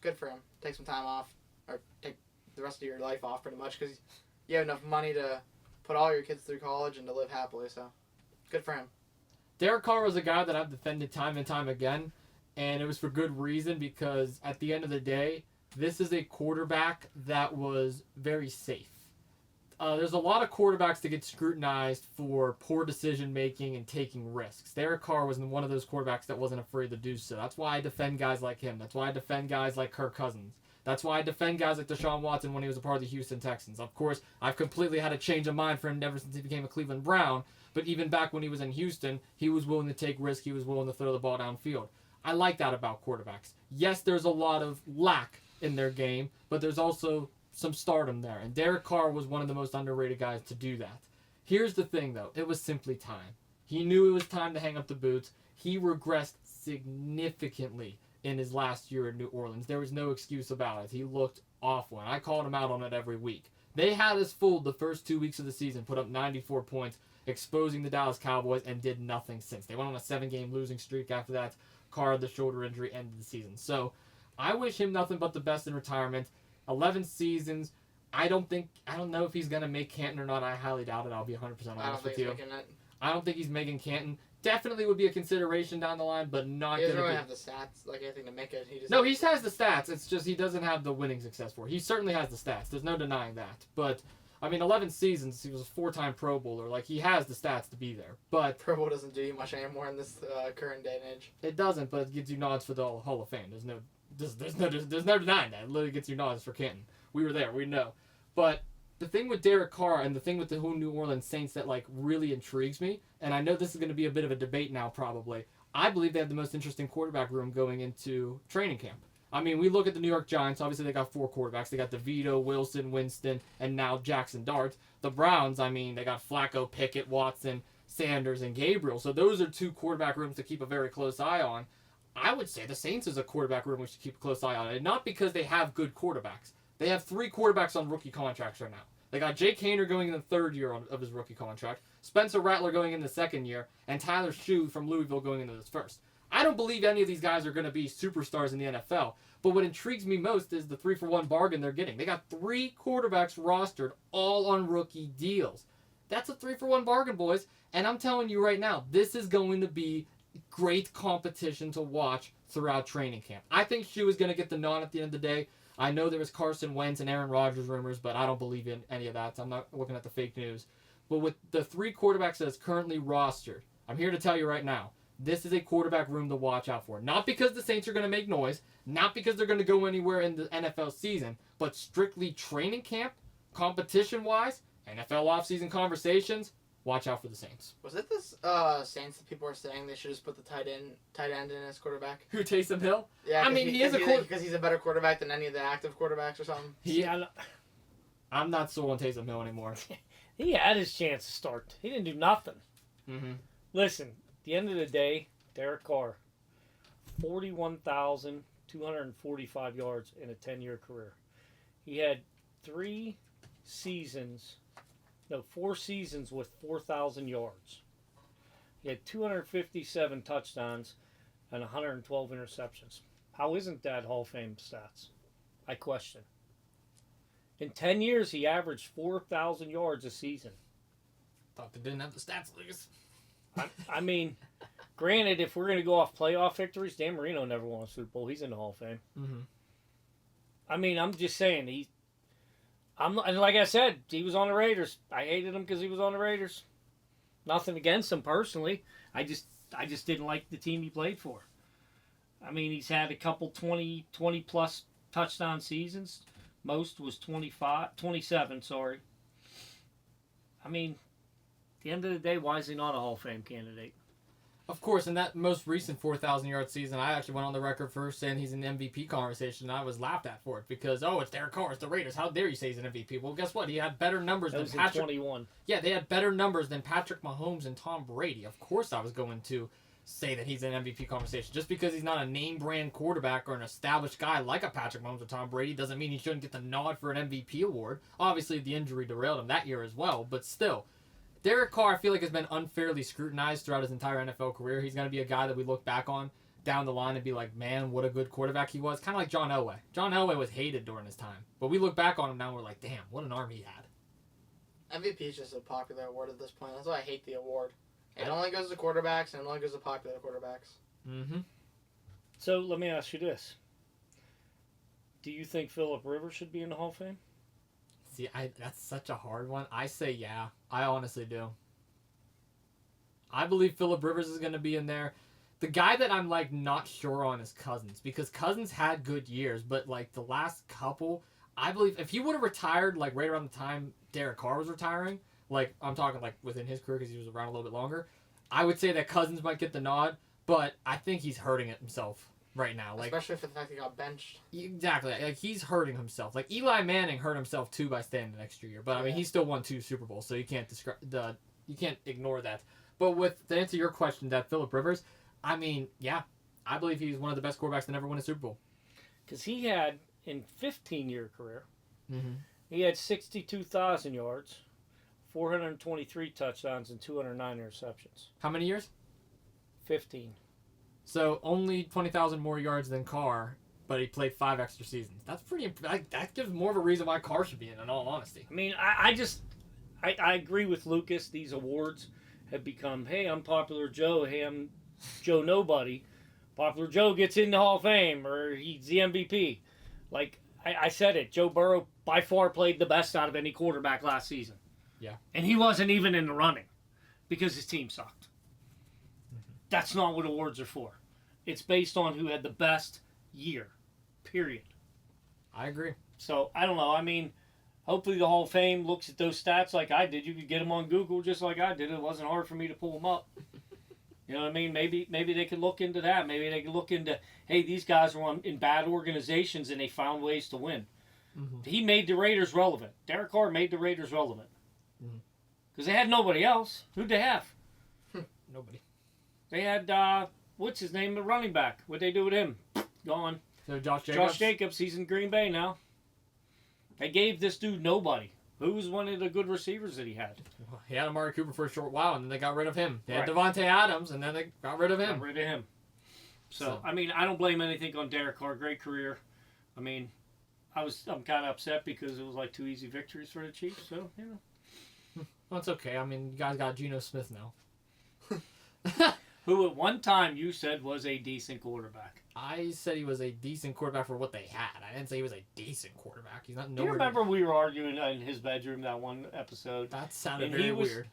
good for him. Take some time off, or take the rest of your life off, pretty much, because you have enough money to put all your kids through college and to live happily. So, good for him. Derek Carr was a guy that I've defended time and time again, and it was for good reason because at the end of the day, this is a quarterback that was very safe. There's a lot of quarterbacks that get scrutinized for poor decision making and taking risks. Derek Carr was one of those quarterbacks that wasn't afraid to do so. That's why I defend guys like him. That's why I defend guys like Kirk Cousins. That's why I defend guys like Deshaun Watson when he was a part of the Houston Texans. Of course, I've completely had a change of mind for him ever since he became a Cleveland Brown. But even back when he was in Houston, he was willing to take risks. He was willing to throw the ball downfield. I like that about quarterbacks. Yes, there's a lot of lack in their game, but there's also some stardom there. And Derek Carr was one of the most underrated guys to do that. Here's the thing, though. It was simply time. He knew it was time to hang up the boots. He regressed significantly in his last year in New Orleans. There was no excuse about it. He looked awful, and I called him out on it every week. They had us fooled the first 2 weeks of the season, put up 94 points, exposing the Dallas Cowboys, and did nothing since. They went on a 7-game losing streak after that. Carr had the shoulder injury, ended the season. So I wish him nothing but the best in retirement. 11 seasons. I don't know if he's going to make Canton or not. I highly doubt it. I'll be 100% honest with you. I don't think he's making Canton. Definitely would be a consideration down the line, but not going to He doesn't really have the stats, like anything to make it. He has the stats. It's just he doesn't have the winning success for it. He certainly has the stats. There's no denying that. But, I mean, 11 seasons, he was a 4-time Pro Bowler. Like, he has the stats to be there. But Pro Bowl doesn't do you much anymore in this current day and age. It doesn't, but it gives you nods for the Hall of Fame. There's no denying that. It literally gets you nods for Canton. We were there. We know. But the thing with Derek Carr and the thing with the whole New Orleans Saints that like really intrigues me, and I know this is going to be a bit of a debate now probably, I believe they have the most interesting quarterback room going into training camp. I mean, we look at the New York Giants. Obviously, they got 4 quarterbacks. They got DeVito, Wilson, Winston, and now Jackson Dart. The Browns, I mean, they got Flacco, Pickett, Watson, Sanders, and Gabriel. So those are 2 quarterback rooms to keep a very close eye on. I would say the Saints is a quarterback room we should keep a close eye on. And not because they have good quarterbacks. They have 3 quarterbacks on rookie contracts right now. They got Jake Haener going in the 3rd year of his rookie contract, Spencer Rattler going in the 2nd year, and Tyler Shue from Louisville going into his 1st. I don't believe any of these guys are going to be superstars in the NFL, but what intrigues me most is the 3-for-1 bargain they're getting. They got 3 quarterbacks rostered, all on rookie deals. That's a 3-for-1 bargain, boys, and I'm telling you right now, this is going to be great competition to watch throughout training camp. I think Shue is going to get the nod at the end of the day. I know there was Carson Wentz and Aaron Rodgers rumors, but I don't believe in any of that. So I'm not looking at the fake news. But with the 3 quarterbacks that is currently rostered, I'm here to tell you right now, this is a quarterback room to watch out for. Not because the Saints are going to make noise, not because they're going to go anywhere in the NFL season, but strictly training camp, competition-wise, NFL offseason conversations, watch out for the Saints. Was it this Saints that people are saying they should just put the tight end in as quarterback? Who, Taysom Hill? Yeah, I mean, he is a because he's a better quarterback than any of the active quarterbacks or something. I'm not sold on Taysom Hill anymore. He had his chance to start. He didn't do nothing. Mm-hmm. Listen, at the end of the day, Derek Carr, 41,245 yards in a 10-year career. He had 4 seasons with 4,000 yards. He had 257 touchdowns and 112 interceptions. How isn't that Hall of Fame stats? I question. In 10 years, he averaged 4,000 yards a season. Thought they didn't have the stats, Lucas. I mean, granted, if we're going to go off playoff victories, Dan Marino never won a Super Bowl. He's in the Hall of Fame. Mm-hmm. I mean, I'm just saying, and like I said, he was on the Raiders. I hated him because he was on the Raiders. Nothing against him personally. I just didn't like the team he played for. I mean, he's had a couple 20 plus touchdown seasons. Most was 27, sorry. I mean, at the end of the day, why is he not a Hall of Fame candidate? Of course, in that most recent 4,000-yard season, I actually went on the record for saying he's in the MVP conversation, and I was laughed at for it because, it's Derek Carr, it's the Raiders. How dare you say he's an MVP? Well, guess what? He had better numbers That than was in Patrick. 21. Yeah, they had better numbers than Patrick Mahomes and Tom Brady. Of course, I was going to say that he's in MVP conversation. Just because he's not a name brand quarterback or an established guy like a Patrick Mahomes or Tom Brady doesn't mean he shouldn't get the nod for an MVP award. Obviously, the injury derailed him that year as well, but still. Derek Carr, I feel like, has been unfairly scrutinized throughout his entire NFL career. He's going to be a guy that we look back on down the line and be like, man, what a good quarterback he was. Kind of like John Elway. John Elway was hated during his time. But we look back on him now and we're like, damn, what an arm he had. MVP is just a popular award at this point. That's why I hate the award. It only goes to quarterbacks, and it only goes to popular quarterbacks. Mm-hmm. So let me ask you this. Do you think Phillip Rivers should be in the Hall of Fame? See, that's such a hard one. I say yeah. I honestly do. I believe Phillip Rivers is going to be in there. The guy that I'm, not sure on is Cousins. Because Cousins had good years. But, the last couple, I believe if he would have retired, right around the time Derek Carr was retiring, I'm talking, within his career because he was around a little bit longer, I would say that Cousins might get the nod. But I think he's hurting it himself right now. Especially for the fact he got benched. Exactly. He's hurting himself. Eli Manning hurt himself too by staying the extra year. But I mean, he still won 2 Super Bowls, so you can't you can't ignore that. But to answer your question, that Phillip Rivers, I mean, yeah, I believe he's one of the best quarterbacks to never win a Super Bowl. Because he had, in 15-year career, Mm-hmm. he had 62,000 yards, 423 touchdowns, and 209 interceptions. How many years? 15. So only 20,000 more yards than Carr, but he played 5 extra seasons. That's pretty. That gives more of a reason why Carr should be in all honesty. I mean, I agree with Lucas. These awards have become, hey, I'm Popular Joe. Hey, I'm Joe Nobody. Popular Joe gets in the Hall of Fame, or he's the MVP. I said it. Joe Burrow by far played the best out of any quarterback last season. Yeah. And he wasn't even in the running because his team sucked. That's not what awards are for. It's based on who had the best year, period. I agree. So, I don't know. I mean, hopefully the Hall of Fame looks at those stats like I did. You could get them on Google just like I did. It wasn't hard for me to pull them up. You know what I mean? Maybe they could look into that. Maybe they could look into, hey, these guys were in bad organizations and they found ways to win. Mm-hmm. He made the Raiders relevant. Derek Carr made the Raiders relevant. Because they had nobody else. Who'd they have? Nobody. They had, what's his name, the running back. What'd they do with him? Gone. So Josh Jacobs? Josh Jacobs, he's in Green Bay now. They gave this dude nobody. Who was one of the good receivers that he had? Well, he had Amari Cooper for a short while, and then they got rid of him. They had Right. Devontae Adams, and then they got rid of him. Got rid of him. So, I mean, I don't blame anything on Derek Carr. Great career. I mean, I'm kind of upset because it was 2 easy victories for the Chiefs. So, Well, it's okay. I mean, you guys got Geno Smith now. Who at one time you said was a decent quarterback. I said he was a decent quarterback for what they had. I didn't say he was a decent quarterback. He's not Do you nowhere. remember we were arguing in his bedroom that one episode? That sounded And very he was- weird.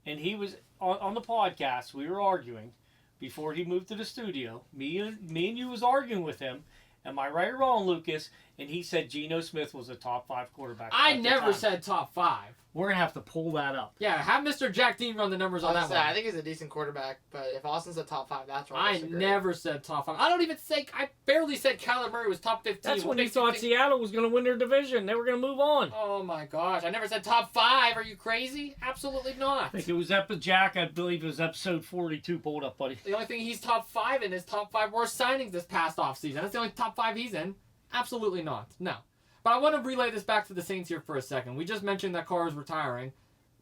And he was on the podcast. We were arguing before he moved to the studio. Me and you was arguing with him. Am I right or wrong, Lucas? And he said Geno Smith was a top 5 quarterback. I at the never time. said top 5. We're gonna have to pull that up. Yeah, have Mr. Jack Dean run the numbers on that one. I think he's a decent quarterback, but if Austin's a top 5, that's where I I disagree. never said top 5. I barely said Kyler Murray was top 15. That's What when you makes thought think- Seattle was gonna win their division. They were gonna move on. Oh my gosh, I never said top 5. Are you crazy? Absolutely not. I think it was Jack. I believe it was episode 42. Pulled up, buddy. The only thing he's top 5 in is top 5 worst signings this past offseason. That's the only top 5 he's in. Absolutely not. No. But I want to relay this back to the Saints here for a second. We just mentioned that Carr is retiring.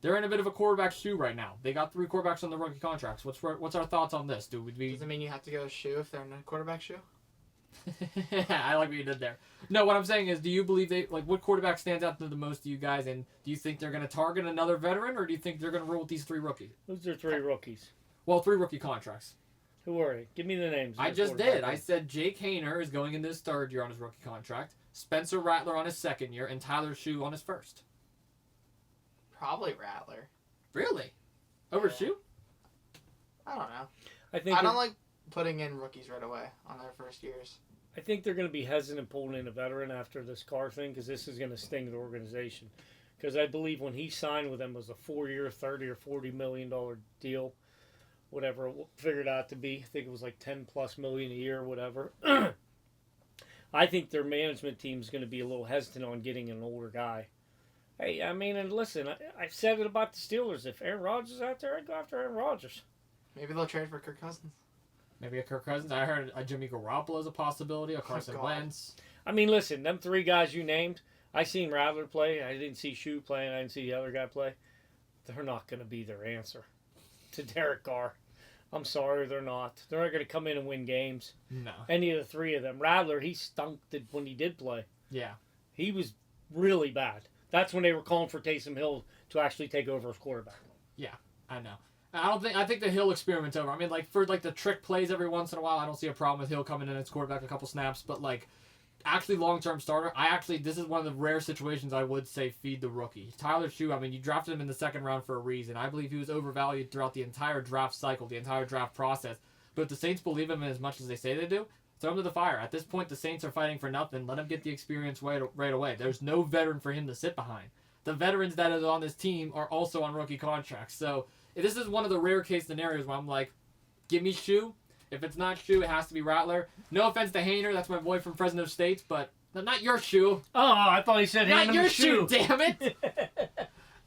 They're in a bit of a quarterback shoe right now. They got 3 quarterbacks on the rookie contracts. What's our thoughts on this? Does it mean you have to go shoe if they're in a quarterback shoe? I like what you did there. No, what I'm saying is, do you believe what quarterback stands out to the most to you guys, and do you think they're going to target another veteran, or do you think they're going to roll with these 3 rookies? Who's their 3 rookies? Well, 3 rookie contracts. Who are they? Give me the names. I just did. I said Jake Hayner is going into his 3rd year on his rookie contract, Spencer Rattler on his 2nd year, and Tyler Shue on his 1st. Probably Rattler. Really? Over Yeah. Shue? I don't know. I think I don't like putting in rookies right away on their first years. I think they're going to be hesitant pulling in a veteran after this Carr thing because this is going to sting the organization. Because I believe when he signed with them was a 4-year, $30 or $40 million deal. whatever it figured out to be. I think it was like 10 plus million a year or whatever. I think their management team is going to be a little hesitant on getting an older guy. Hey, I mean, and listen, I've said it about the Steelers. If Aaron Rodgers is out there, I'd go after Aaron Rodgers. Maybe they'll trade for Kirk Cousins. Maybe a Kirk Cousins. I heard a Jimmy Garoppolo is a possibility. A Carson Wentz. I mean, listen, them 3 guys you named, I seen Rattler play. I didn't see Shue play, and I didn't see the other guy play. They're not going to be their answer to Derek Carr. I'm sorry, they're not. They're not going to come in and win games. No. Any of the 3 of them. Rattler, he stunk when he did play. Yeah. He was really bad. That's when they were calling for Taysom Hill to actually take over as quarterback. Yeah, I know. I think the Hill experiment's over. I mean, like, for, like, the trick plays every once in a while, I don't see a problem with Hill coming in as quarterback a couple snaps. But, like, actually long-term starter, this is one of the rare situations I would say feed the rookie. Tyler Shue, I mean, you drafted him in the second round for a reason. I believe he was overvalued throughout the entire draft cycle, the entire draft process. But if the Saints believe him as much as they say they do, throw him to the fire. At this point, the Saints are fighting for nothing. Let him get the experience right away. There's no veteran for him to sit behind. The veterans that are on this team are also on rookie contracts. So this is one of the rare case scenarios where I'm like, give me Shue. If it's not Shue, it has to be Rattler. No offense to Hainer, that's my boy from Fresno State, but not your Shue. Oh, I thought he said hand Not him your a shoe. Damn it!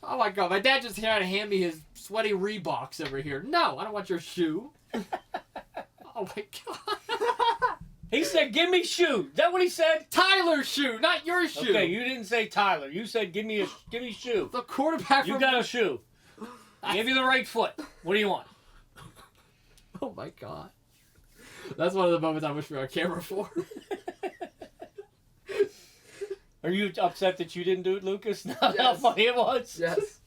Oh my god, my dad just had to hand me his sweaty Reeboks over here. No, I don't want your shoe. Oh my god. He said, give me Shue. Is that what he said? Tyler Shue, not your shoe. Okay, you didn't say Tyler. You said, give me Shue. The quarterback You from... got a shoe. I gave you the right foot. What do you want? Oh my god. That's one of the moments I wish we were on camera for. Are you upset that you didn't do it, Lucas? Now how Yes. funny it was? Yes.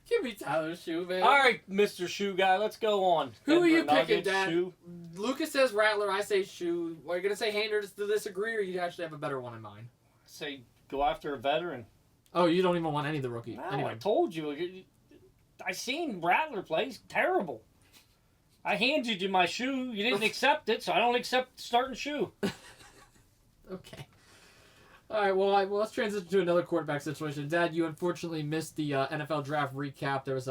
Give me Tyler Shue, man. All right, Mr. Shoe Guy, let's go on. Who are you Denver picking, Nuggets, Dad? Shoe. Lucas says Rattler, I say Shue. Are you going to say Hainer to disagree, or you actually have a better one in mind? Say, go after a veteran. Oh, you don't even want any of the rookie. No, Anyway. I told you. I seen Rattler play. He's terrible. I handed you my shoe. You didn't accept it, so I don't accept starting shoe. Okay. All right, well, let's transition to another quarterback situation. Dad, you unfortunately missed the NFL draft recap. There was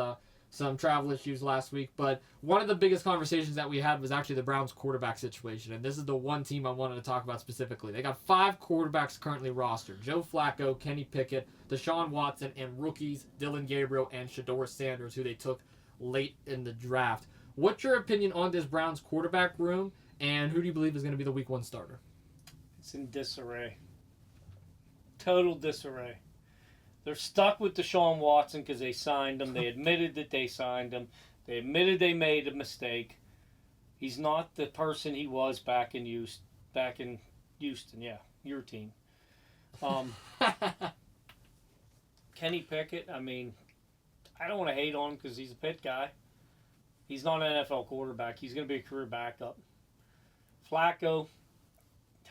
some travel issues last week, but one of the biggest conversations that we had was actually the Browns quarterback situation, and this is the one team I wanted to talk about specifically. They got 5 quarterbacks currently rostered: Joe Flacco, Kenny Pickett, Deshaun Watson, and rookies Dylan Gabriel and Shedeur Sanders, who they took late in the draft. What's your opinion on this Browns quarterback room, and who do you believe is going to be the Week 1 starter? It's in disarray. Total disarray. They're stuck with Deshaun Watson because they signed him. They admitted that they signed him. They admitted they made a mistake. He's not the person he was back in Houston. Yeah, your team. Kenny Pickett, I mean, I don't want to hate on him because he's a Pitt guy. He's not an NFL quarterback. He's going to be a career backup. Flacco,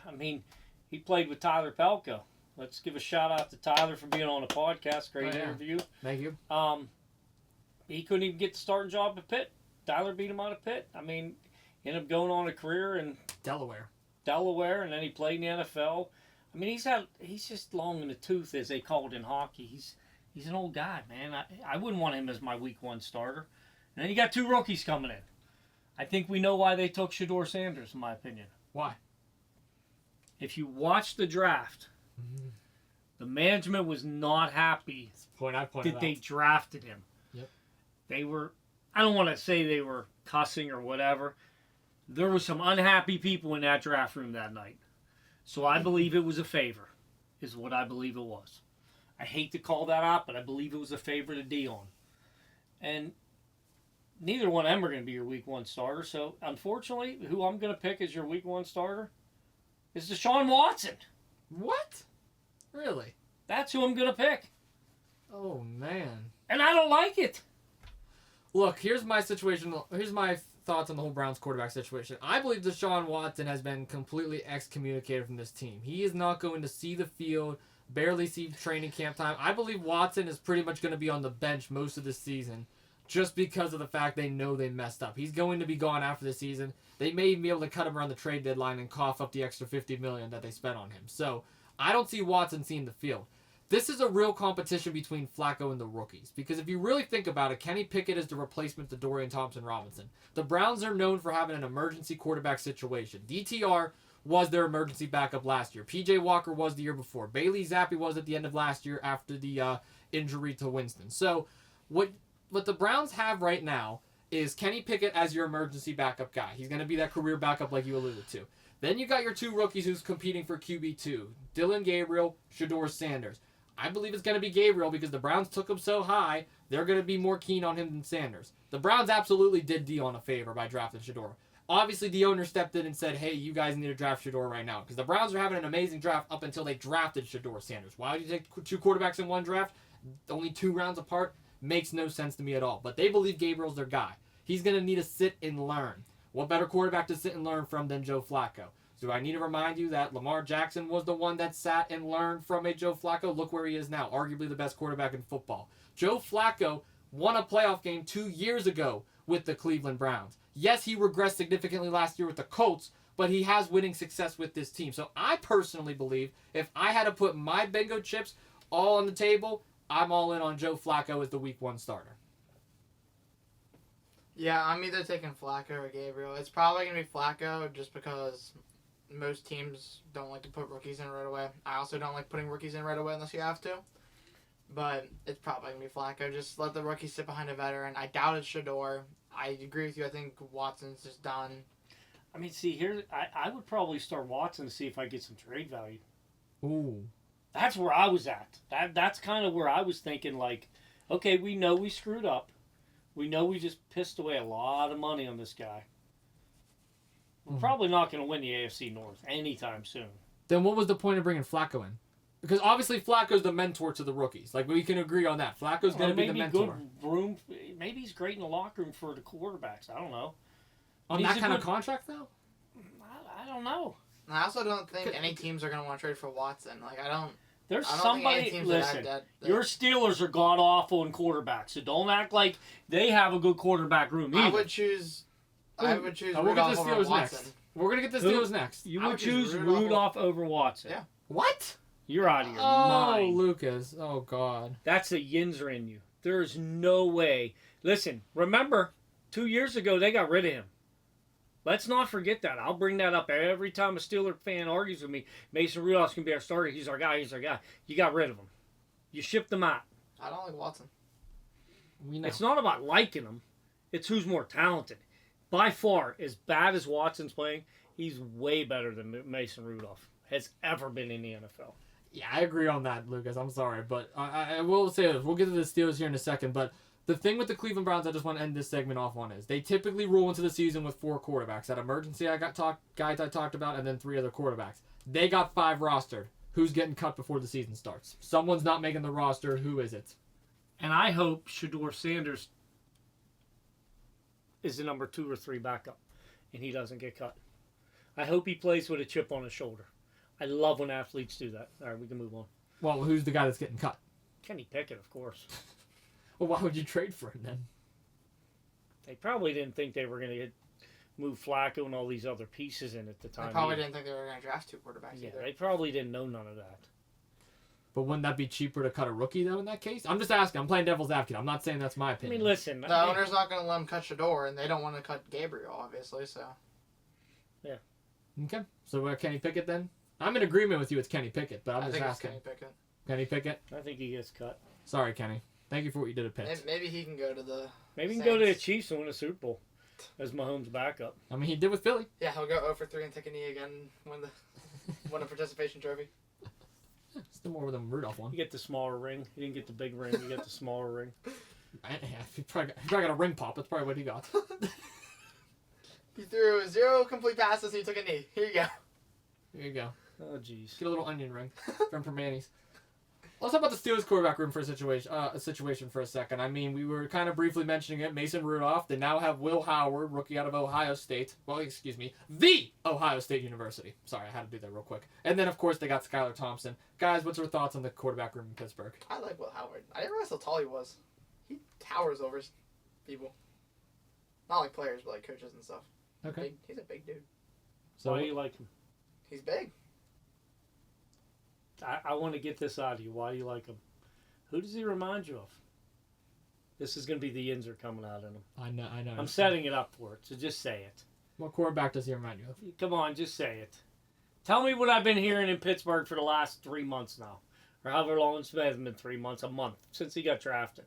I mean, he played with Tyler Pelko. Let's give a shout out to Tyler for being on a podcast. Great interview. Thank you. He couldn't even get the starting job at Pitt. Tyler beat him out of Pitt. I mean, ended up going on a career in Delaware, and then he played in the NFL. I mean, he's just long in the tooth, as they call it in hockey. He's an old guy, man. I wouldn't want him as my Week 1 starter. And then you got 2 rookies coming in. I think we know why they took Shedeur Sanders, in my opinion. Why? If you watch the draft, the management was not happy that they drafted him. Yep. They were, I don't want to say they were cussing or whatever. There were some unhappy people in that draft room that night. So I believe it was a favor, is what I believe it was. I hate to call that out, but I believe it was a favor to Dion. And neither one of them are going to be your Week 1 starter. So, unfortunately, who I'm going to pick as your Week 1 starter is Deshaun Watson. What? Really? That's who I'm going to pick. Oh, man. And I don't like it. Look, here's my situation. Here's my thoughts on the whole Browns quarterback situation. I believe Deshaun Watson has been completely excommunicated from this team. He is not going to see the field, barely see training camp time. I believe Watson is pretty much going to be on the bench most of the season just because of the fact they know they messed up. He's going to be gone after the season. They may even be able to cut him around the trade deadline and cough up the extra $50 million that they spent on him. So I don't see Watson seeing the field. this is a real competition between Flacco and the rookies. Because if you really think about it, Kenny Pickett is the replacement to Dorian Thompson-Robinson. The Browns are known for having an emergency quarterback situation. DTR was their emergency backup last year. PJ Walker was the year before. Bailey Zappi was at the end of last year after the injury to Winston. So what the Browns have right now is Kenny Pickett as your emergency backup guy. He's going to be that career backup like you alluded to. Then you got your two rookies who's competing for QB2. Dylan Gabriel, Shedeur Sanders. I believe it's going to be Gabriel because the Browns took him so high, they're going to be more keen on him than Sanders. The Browns absolutely did Dion a favor by drafting Shedeur. Obviously, the owner stepped in and said, hey, you guys need to draft Shedeur right now. Because the Browns are having an amazing draft up until they drafted Shedeur Sanders. Why would you take two quarterbacks in one draft? Only 2 rounds apart? Makes no sense to me at all. But they believe Gabriel's their guy. He's going to need to sit and learn. What better quarterback to sit and learn from than Joe Flacco? Do I need to remind you that Lamar Jackson was the one that sat and learned from a Joe Flacco? Look where he is now, arguably the best quarterback in football. Joe Flacco won a playoff game 2 years ago with the Cleveland Browns. Yes, he regressed significantly last year with the Colts, but he has winning success with this team. So I personally believe if I had to put my bingo chips all on the table, I'm all in on Joe Flacco as the week 1 starter. Yeah, I'm either taking Flacco or Gabriel. It's probably going to be Flacco just because most teams don't like to put rookies in right away. I also don't like putting rookies in right away unless you have to. But it's probably going to be Flacco. Just let the rookie sit behind a veteran. I doubt it's Shedeur. I agree with you. I think Watson's just done. I mean, see, here, I would probably start Watson to see if I get some trade value. Ooh. That's where I was at. That's kind of where I was thinking, like, okay, we know we screwed up. We know we just pissed away a lot of money on this guy. We're probably not going to win the AFC North anytime soon. Then what was the point of bringing Flacco in? Because obviously Flacco's the mentor to the rookies. Like, we can agree on that. Flacco's going to be the mentor. Good room. Maybe he's great in the locker room for the quarterbacks. I don't know. On that kind of contract, though? I don't know. I also don't think any teams are going to want to trade for Watson. Like, I don't somebody. think Listen, that your Steelers are god awful in quarterbacks, so don't act like they have a good quarterback room either. I would choose We'll get the Rudolph over Steelers Watson. next. We're going to get the Steelers next. You I would would choose choose Rudolph Rudolph over Watson. Yeah. What? You're out of your Oh, mind. Lucas. Oh, God. That's the Yinzer in you. There's no way. Listen, remember, 2 years ago, they got rid of him. Let's not forget that. I'll bring that up every time a Steeler fan argues with me. Mason Rudolph's going to be our starter. He's our guy. He's our guy. You got rid of him. You shipped him out. I don't like Watson. We know. It's not about liking him. It's who's more talented. By far, as bad as Watson's playing, he's way better than Mason Rudolph has ever been in the NFL. Yeah, I agree on that, Lucas. I'm sorry. But I will say this. We'll get to the Steelers here in a second. But the thing with the Cleveland Browns I just want to end this segment off on is they typically roll into the season with 4 quarterbacks. That emergency guys I talked about, and then 3 other quarterbacks. They got 5 rostered. Who's getting cut before the season starts? Someone's not making the roster. Who is it? And I hope Shedeur Sanders is the number 2 or 3 backup, and he doesn't get cut. I hope he plays with a chip on his shoulder. I love when athletes do that. All right, we can move on. Well, who's the guy that's getting cut? Kenny Pickett, of course. Well, why would you trade for him then? They probably didn't think they were going to move Flacco and all these other pieces in at the time. They probably didn't think they were going to draft 2 quarterbacks Yeah, either. they probably didn't know none of that. But wouldn't that be cheaper to cut a rookie, though, in that case? I'm just asking. I'm playing devil's advocate. I'm not saying that's my I opinion. mean, listen. The owner's not going to let him cut Shedeur, and they don't want to cut Gabriel, obviously, so. Okay. So Kenny Pickett then? I'm in agreement with you. It's Kenny Pickett, but I'm I just think asking. it's Kenny Pickett. Kenny Pickett? I think he gets cut. Sorry, Kenny. Thank you for what you did at Pitt. Maybe he can go to the Maybe he can go to the Saints. Chiefs and win a Super Bowl as Mahomes' backup. I mean, he did with Philly. Yeah, he'll go 0 for 3 and take a knee again, win a participation trophy. Still more than Rudolph one. You get the smaller ring. He didn't get the big ring. You get the smaller ring. He probably got a ring pop. That's probably what he got. He threw 0 complete passes and he took a knee. Here you go. Here you go. Oh, jeez. Get a little onion ring from Manny's. Let's talk about the Steelers quarterback room for a situation for a second. I mean, we were kind of briefly mentioning it. Mason Rudolph. They now have Will Howard, rookie out of Ohio State. Well, excuse me, the Ohio State University. Sorry, I had to do that real quick. And then, of course, they got Skylar Thompson. Guys, what's your thoughts on the quarterback room in Pittsburgh? I like Will Howard. I didn't realize how tall he was. He towers over people. Not like players, but like coaches and stuff. Okay. He's a big dude. So Why do you like him? He's big. I want to get this out of you. Why do you like him? Who does he remind you of? This is going to be the Yinzer coming out in him. I know. I'm setting it up for it, so just say it. What quarterback does he remind you of? Come on, just say it. Tell me what I've been hearing in Pittsburgh for the last 3 months now. Or however long it's been 3 months, a month, since he got drafted.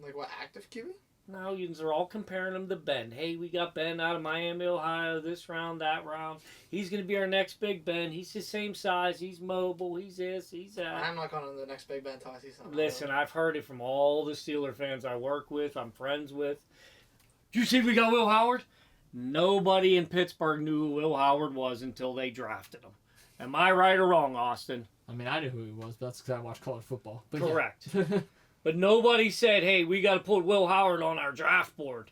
Like what, active QB? Now they're all comparing him to Ben. Hey, we got Ben out of Miami, Ohio, this round, that round. He's going to be our next Big Ben. He's the same size. He's mobile. He's this. He's that. I'm not going to the next Big Ben until I see something. Listen, I've heard it from all the Steeler fans I work with, I'm friends with. Did you see we got Will Howard? Nobody in Pittsburgh knew who Will Howard was until they drafted him. Am I right or wrong, Austin? I mean, I knew who he was, but that's because I watch college football. But Correct. Yeah. But nobody said, hey, we got to put Will Howard on our draft board.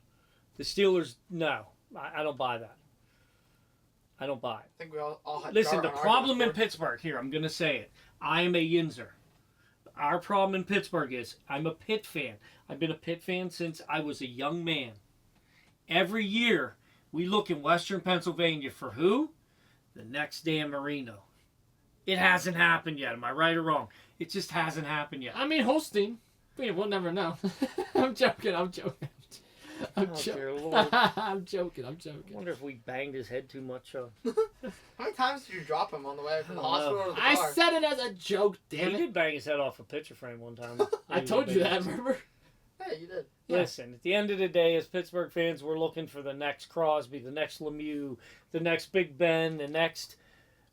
The Steelers, no. I don't buy that. I don't buy it. I think we all had Listen, Carr the on our problem in board. Pittsburgh, here, I'm going to say it. I am a Yinzer. Our problem in Pittsburgh is I'm a Pitt fan. I've been a Pitt fan since I was a young man. Every year, we look in Western Pennsylvania for who? The next Dan Marino. It hasn't happened yet. Am I right or wrong? It just hasn't happened yet. I mean, Holstein. We'll never know. I'm joking. I'm joking. Oh, dear Lord. I'm joking. I wonder if we banged his head too much. How many times did you drop him on the way from the I don't hospital know. to the I car? said it as a joke, damn He it. did bang his head off a picture frame one time. I told you that, remember? Yeah, you did. Yeah. Listen, at the end of the day, as Pittsburgh fans, we're looking for the next Crosby, the next Lemieux, the next Big Ben, the next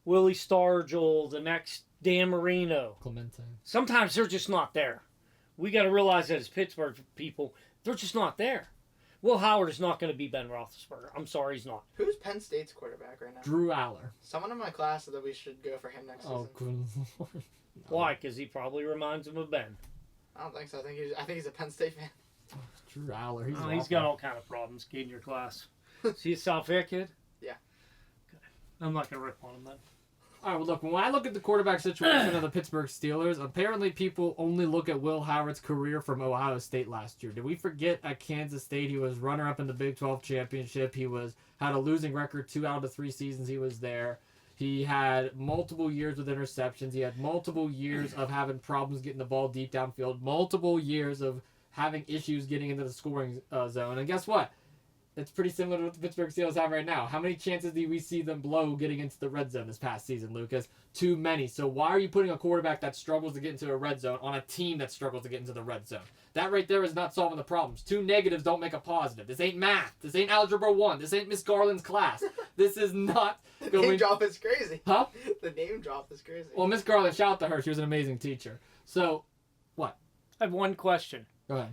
Willie Stargell, the next Dan Marino. Clemente. Sometimes they're just not there. We got to realize that as Pittsburgh people, they're just not there. Will Howard is not going to be Ben Roethlisberger. I'm sorry, he's not. Who's Penn State's quarterback right now? Drew Aller. Someone in my class said that we should go for him next Oh, season. good lord. No. Why? Because he probably reminds him of Ben. I don't think so. I think he's a Penn State fan. Drew Aller. He's, He's got all kind of problems. Kid in your class. See a South Fair kid? Yeah. Good. I'm not going to rip on him then. All right, well, look, when I look at the quarterback situation of the Pittsburgh Steelers, apparently people only look at Will Howard's career from Ohio State last year. Did we forget at Kansas State he was runner-up in the Big 12 championship? He had a losing record 2 out of the 3 seasons he was there. He had multiple years with interceptions. He had multiple years of having problems getting the ball deep downfield, multiple years of having issues getting into the scoring zone. And guess what? It's pretty similar to what the Pittsburgh Steelers have right now. How many chances do we see them blow getting into the red zone this past season, Lucas? Too many. So why are you putting a quarterback that struggles to get into a red zone on a team that struggles to get into the red zone? That right there is not solving the problems. 2 negatives don't make a positive. This ain't math. This ain't Algebra 1. This ain't Miss Garland's class. This is not The going... name drop is crazy. Huh? The name drop is crazy. Well, Miss Garland, shout out to her. She was an amazing teacher. So, what? I have one question. Go ahead.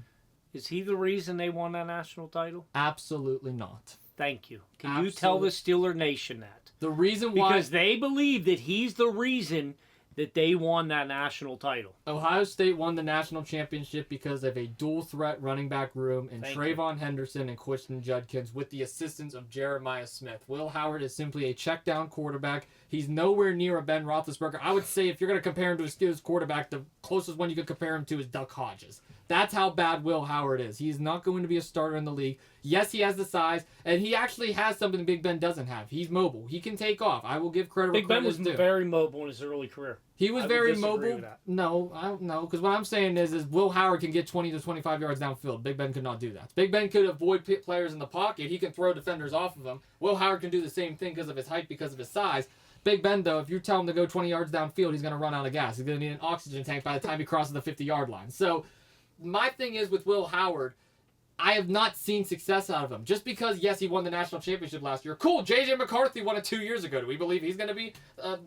Is he the reason they won that national title? Absolutely not. Thank you. Can you tell the Steeler Nation that? The reason why... Because they believe that he's the reason that they won that national title. Ohio State won the national championship because of a dual-threat running back room in Thank Trayvon Henderson and Christian Judkins with the assistance of Jeremiah Smith. Will Howard is simply a check-down quarterback. He's nowhere near a Ben Roethlisberger. I would say if you're going to compare him to a Steelers quarterback, the closest one you could compare him to is Duck Hodges. That's how bad Will Howard is. He's not going to be a starter in the league. Yes, he has the size, and he actually has something Big Ben doesn't have. He's mobile. He can take off. I will give credit where Big Ben credit was is due. very mobile in his early career. He was I would very disagree mobile. with that. No, I don't know. Because what I'm saying is Will Howard can get 20 to 25 yards downfield. Big Ben could not do that. Big Ben could avoid players in the pocket. He can throw defenders off of him. Will Howard can do the same thing because of his height, because of his size. Big Ben, though, if you tell him to go 20 yards downfield, he's going to run out of gas. He's going to need an oxygen tank by the time he crosses the 50-yard line. So my thing is with Will Howard, I have not seen success out of him. Just because, yes, he won the national championship last year. Cool, J.J. McCarthy won it 2 years ago. Do we believe he's going to be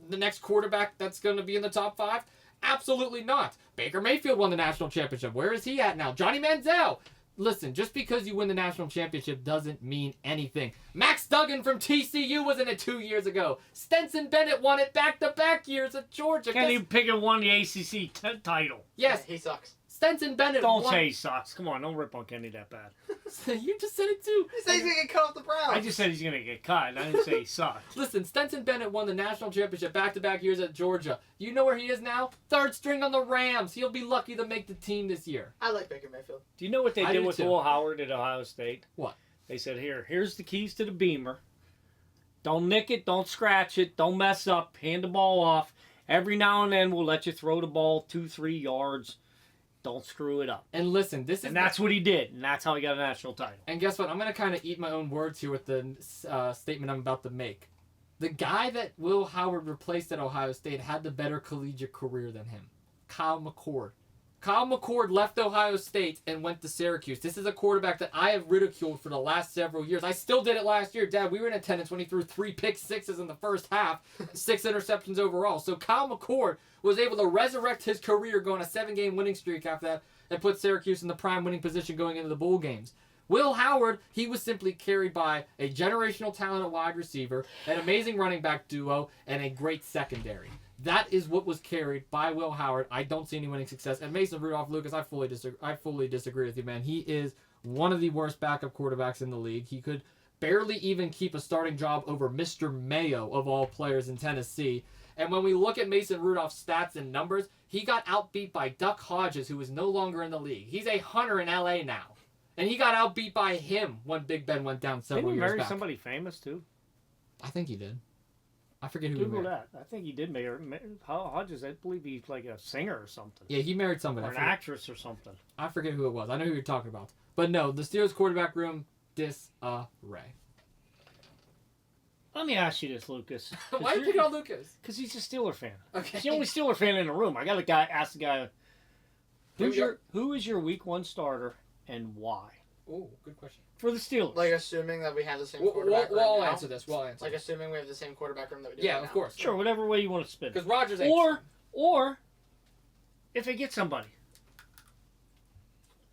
the next quarterback that's going to be in the top 5? Absolutely not. Baker Mayfield won the national championship. Where is he at now? Johnny Manziel. Listen, just because you win the national championship doesn't mean anything. Max Duggan from TCU was in it 2 years ago. Stenson Bennett won it back-to-back years at Georgia. Can't even pick and won the ACC title. Yes, He sucks. Stenson Bennett Don't won. say he sucks. Come on, don't rip on Kenny that bad. You just said it too. He said he's going to get cut off the Browns. I just said he's going to get cut. I didn't say he sucks. Listen, Stenson Bennett won the national championship back-to-back years at Georgia. You know where he is now? 3rd string on the Rams. He'll be lucky to make the team this year. I like Baker Mayfield. Do you know what they I did do with too. Will Howard at Ohio State? What? They said, here's the keys to the Beamer. Don't nick it, don't scratch it, don't mess up, hand the ball off, Every now and then we'll let you throw the ball 2-3 yards. Don't screw it up. And listen, That's what he did, and that's how he got a national title. And guess what? I'm going to kind of eat my own words here with the statement I'm about to make. The guy that Will Howard replaced at Ohio State had the better collegiate career than him. Kyle McCord. Kyle McCord left Ohio State and went to Syracuse. This is a quarterback that I have ridiculed for the last several years. I still did it last year. Dad, we were in attendance when he threw 3 pick-sixes in the first half, 6 interceptions overall. So Kyle McCord was able to resurrect his career, go on a 7-game winning streak after that, and put Syracuse in the prime winning position going into the bowl games. Will Howard, he was simply carried by a generational talent at wide receiver, an amazing running back duo, and a great secondary. That is what was carried by Will Howard. I don't see any winning success. And Mason Rudolph, Lucas, I fully disagree with you, man. He is one of the worst backup quarterbacks in the league. He could barely even keep a starting job over Mr. Mayo, of all players in Tennessee. And when we look at Mason Rudolph's stats and numbers, he got outbeat by Duck Hodges, who is no longer in the league. He's a hunter in L.A. now. And he got outbeat by him when Big Ben went down several Didn't he years marry back. somebody famous, too? I think he did. I forget who Google he married. that. I think he did marry Hodges. I believe he's like a singer or something. Yeah, he married somebody. Or an actress or something. I forget who it was. I know who you're talking about. But no, the Steelers quarterback room, disarray. Let me ask you this, Lucas. Why are you picking on Lucas? Because he's a Steeler fan. Okay. He's the only Steeler fan in the room. I got to ask the guy, who is your week 1 starter and why? Oh, good question. For the Steelers. Like, assuming that we have the same quarterback room We'll now. answer this. Like, assuming we have the same quarterback room that we do Yeah, right of now. course. Sure, whatever way you want to spin it. Because Rodgers ain't. Or, if they get somebody.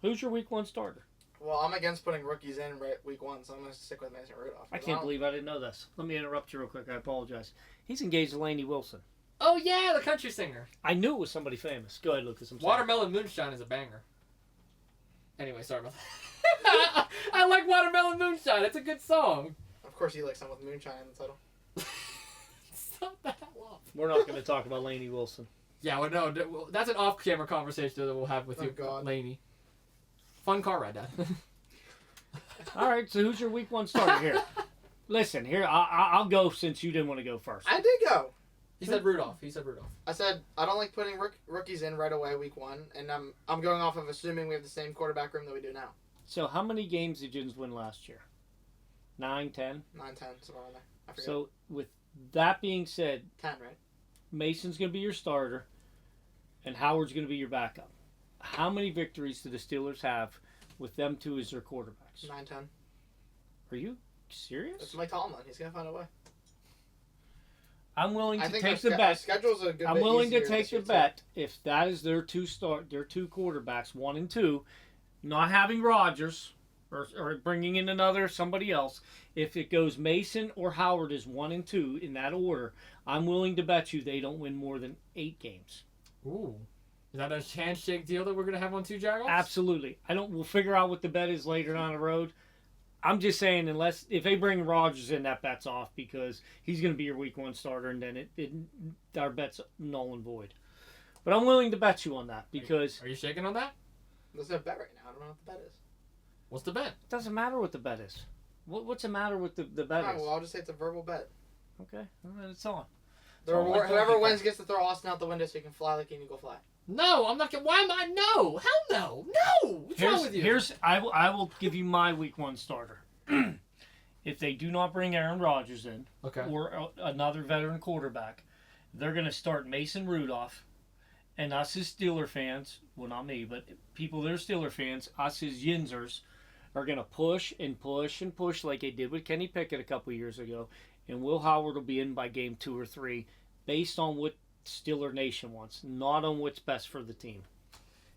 Who's your week 1 starter? Well, I'm against putting rookies in week 1, so I'm going to stick with Mason Rudolph. I can't believe I didn't know this. Let me interrupt you real quick. I apologize. He's engaged to Lainey Wilson. Oh, yeah, the country singer. I knew it was somebody famous. Go ahead, Lucas. I'm sorry. Watermelon Moonshine is a banger. Anyway, sorry about that. I like Watermelon Moonshine. It's a good song. Of course, he likes someone with moonshine in the title. It's not that long. We're not going to talk about Lainey Wilson. Yeah, well, no, that's an off-camera conversation that we'll have with you, God. Lainey. Fun car ride, Dad. All right, so who's your week 1 starter here? Listen, here, I'll go since you didn't want to go first. I did go. He said Rudolph. I said I don't like putting rookies in right away week 1, and I'm going off of assuming we have the same quarterback room that we do now. So how many games did Gins win last year? 9, 10? 9, 10, somewhere around there. I forget. So with that being said, 10, right? Mason's going to be your starter, and Howard's going to be your backup. How many victories do the Steelers have with them 2 as their quarterbacks? 9, 10. Are you serious? It's Mike Tomlin. He's going to find a way. I'm willing I to think take our the bet. schedule's a good I'm bit willing to easier take this the year, too. bet if that is their 2 quarterbacks, 1 and 2, not having Rodgers or bringing in somebody else. If it goes Mason or Howard is 1 and 2 in that order, I'm willing to bet you they don't win more than 8 games. Ooh. Is that a handshake deal that we're going to have on 2 Jaguars? Absolutely. We'll figure out what the bet is later down the road. I'm just saying, if they bring Rodgers in, that bet's off because he's going to be your week 1 starter, and then our bet's null and void. But I'm willing to bet you on that because Are you shaking on that? There's no bet right now. I don't know what the bet is. What's the bet? it doesn't matter what the bet is. What's the matter with the bet Alright, is? well, I'll just say it's a verbal bet. Okay, all right, it's on. Whoever wins gets to throw Austin out the window so he can fly like an eagle fly. No, I'm not going to. Why am I? No. Hell no. No. What's wrong with you? I will give you my week 1 starter. If they do not bring Aaron Rodgers in or another veteran quarterback, they're going to start Mason Rudolph, and us as Steeler fans, well, not me, but people that are Steeler fans, us as Yinzers, are going to push and push and push like they did with Kenny Pickett a couple years ago, and Will Howard will be in by game 2 or 3 based on what Steeler Nation wants, not on what's best for the team.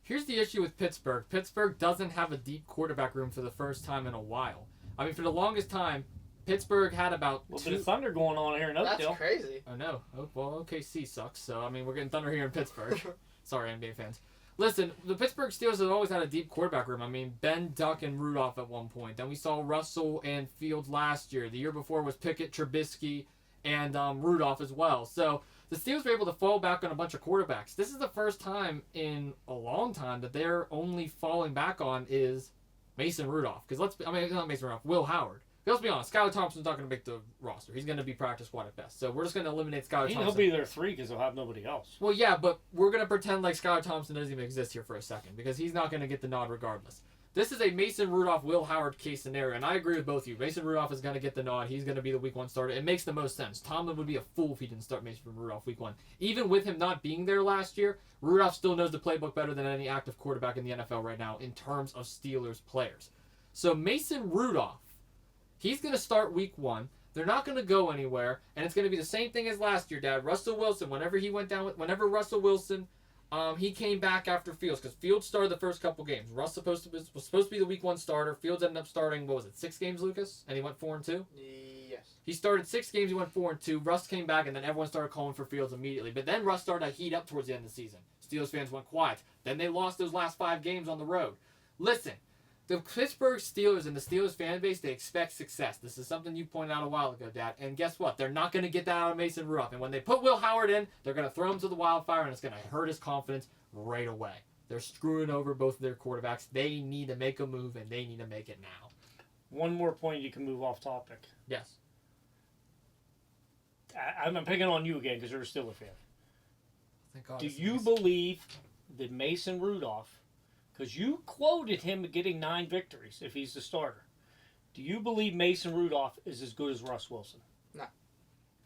Here's the issue with Pittsburgh. Pittsburgh doesn't have a deep quarterback room for the first time in a while. I mean, for the longest time, Pittsburgh had about A little bit of thunder going on here in Oakdale. That's crazy. Oh, no. Oh, well, OKC sucks, so, I mean, we're getting thunder here in Pittsburgh. Sorry, NBA fans. Listen, the Pittsburgh Steelers have always had a deep quarterback room. I mean, Ben, Duck, and Rudolph at one point. Then we saw Russell and Fields last year. The year before was Pickett, Trubisky, and Rudolph as well. So the Steelers were able to fall back on a bunch of quarterbacks. This is the first time in a long time that they're only falling back on is Mason Rudolph. Because not Mason Rudolph, Will Howard. Let's be honest, Skylar Thompson's not going to make the roster. He's going to be practice squad at best. So we're just going to eliminate Skylar Thompson. He'll be there 3 because he'll have nobody else. Well, yeah, but we're going to pretend like Skylar Thompson doesn't even exist here for a second because he's not going to get the nod regardless. This is a Mason Rudolph, Will Howard case scenario, and I agree with both of you. Mason Rudolph is going to get the nod. He's going to be the week 1 starter. It makes the most sense. Tomlin would be a fool if he didn't start Mason Rudolph week 1. Even with him not being there last year, Rudolph still knows the playbook better than any active quarterback in the NFL right now in terms of Steelers players. So Mason Rudolph, he's going to start week 1. They're not going to go anywhere, and it's going to be the same thing as last year, Dad. Russell Wilson, whenever Russell Wilson... he came back after Fields because Fields started the first couple games. Russ was supposed to be the week 1 starter. Fields ended up starting, 6 games, Lucas? And he went 4-2? Yes. He started 6 games, he went 4-2. Russ came back, and then everyone started calling for Fields immediately. But then Russ started to heat up towards the end of the season. Steelers fans went quiet. Then they lost those last 5 games on the road. Listen, the Pittsburgh Steelers and the Steelers fan base, they expect success. This is something you pointed out a while ago, Dad. And guess what? They're not going to get that out of Mason Rudolph. And when they put Will Howard in, they're going to throw him to the wildfire, and it's going to hurt his confidence right away. They're screwing over both of their quarterbacks. They need to make a move, and they need to make it now. One more point, you can move off topic. Yes. I'm picking on you again because you're a Steelers fan. Thank God. Do you believe that Mason Rudolph, because you quoted him getting 9 victories if he's the starter, do you believe Mason Rudolph is as good as Russ Wilson? No.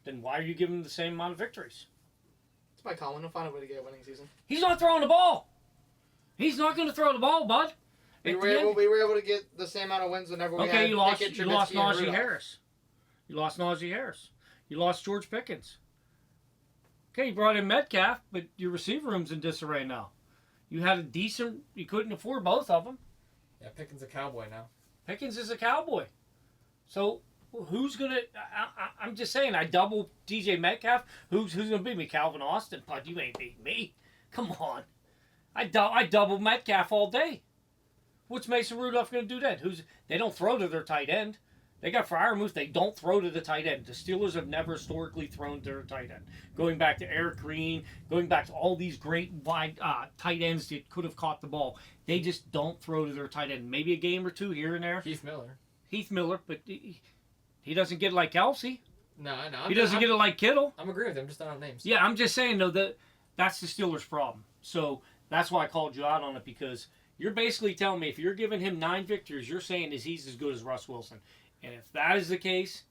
Then why are you giving him the same amount of victories? It's Mike Tomlin. He'll find a way to get a winning season. He's not throwing the ball. He's not going to throw the ball, bud. We were able to get the same amount of wins whenever we had you lost Pickett, Najee Trubisky, and Rudolph. Harris. You lost Najee Harris. You lost George Pickens. Okay, you brought in Metcalf, but your receiver room's in disarray now. You had a decent... You couldn't afford both of them. Yeah, Pickens a Cowboy now. Pickens is a Cowboy. So who's going to... I'm just saying, I double DJ Metcalf. Who's going to beat me? Calvin Austin? But you ain't beating me. Come on. I double Metcalf all day. What's Mason Rudolph going to do then? They don't throw to their tight end. They got Freiermuth. They don't throw to the tight end. The Steelers have never historically thrown to their tight end. Going back to Eric Green, going back to all these great wide tight ends that could have caught the ball. They just don't throw to their tight end. Maybe a game or 2 here and there. Heath Miller, but he doesn't get like Kelsey. No. He doesn't get it like Kittle. I'm agreeing with him, just not on names. Yeah, I'm just saying, though, that's the Steelers' problem. So that's why I called you out on it, because you're basically telling me if you're giving him 9 victories, you're saying is he's as good as Russ Wilson. And if that is the case,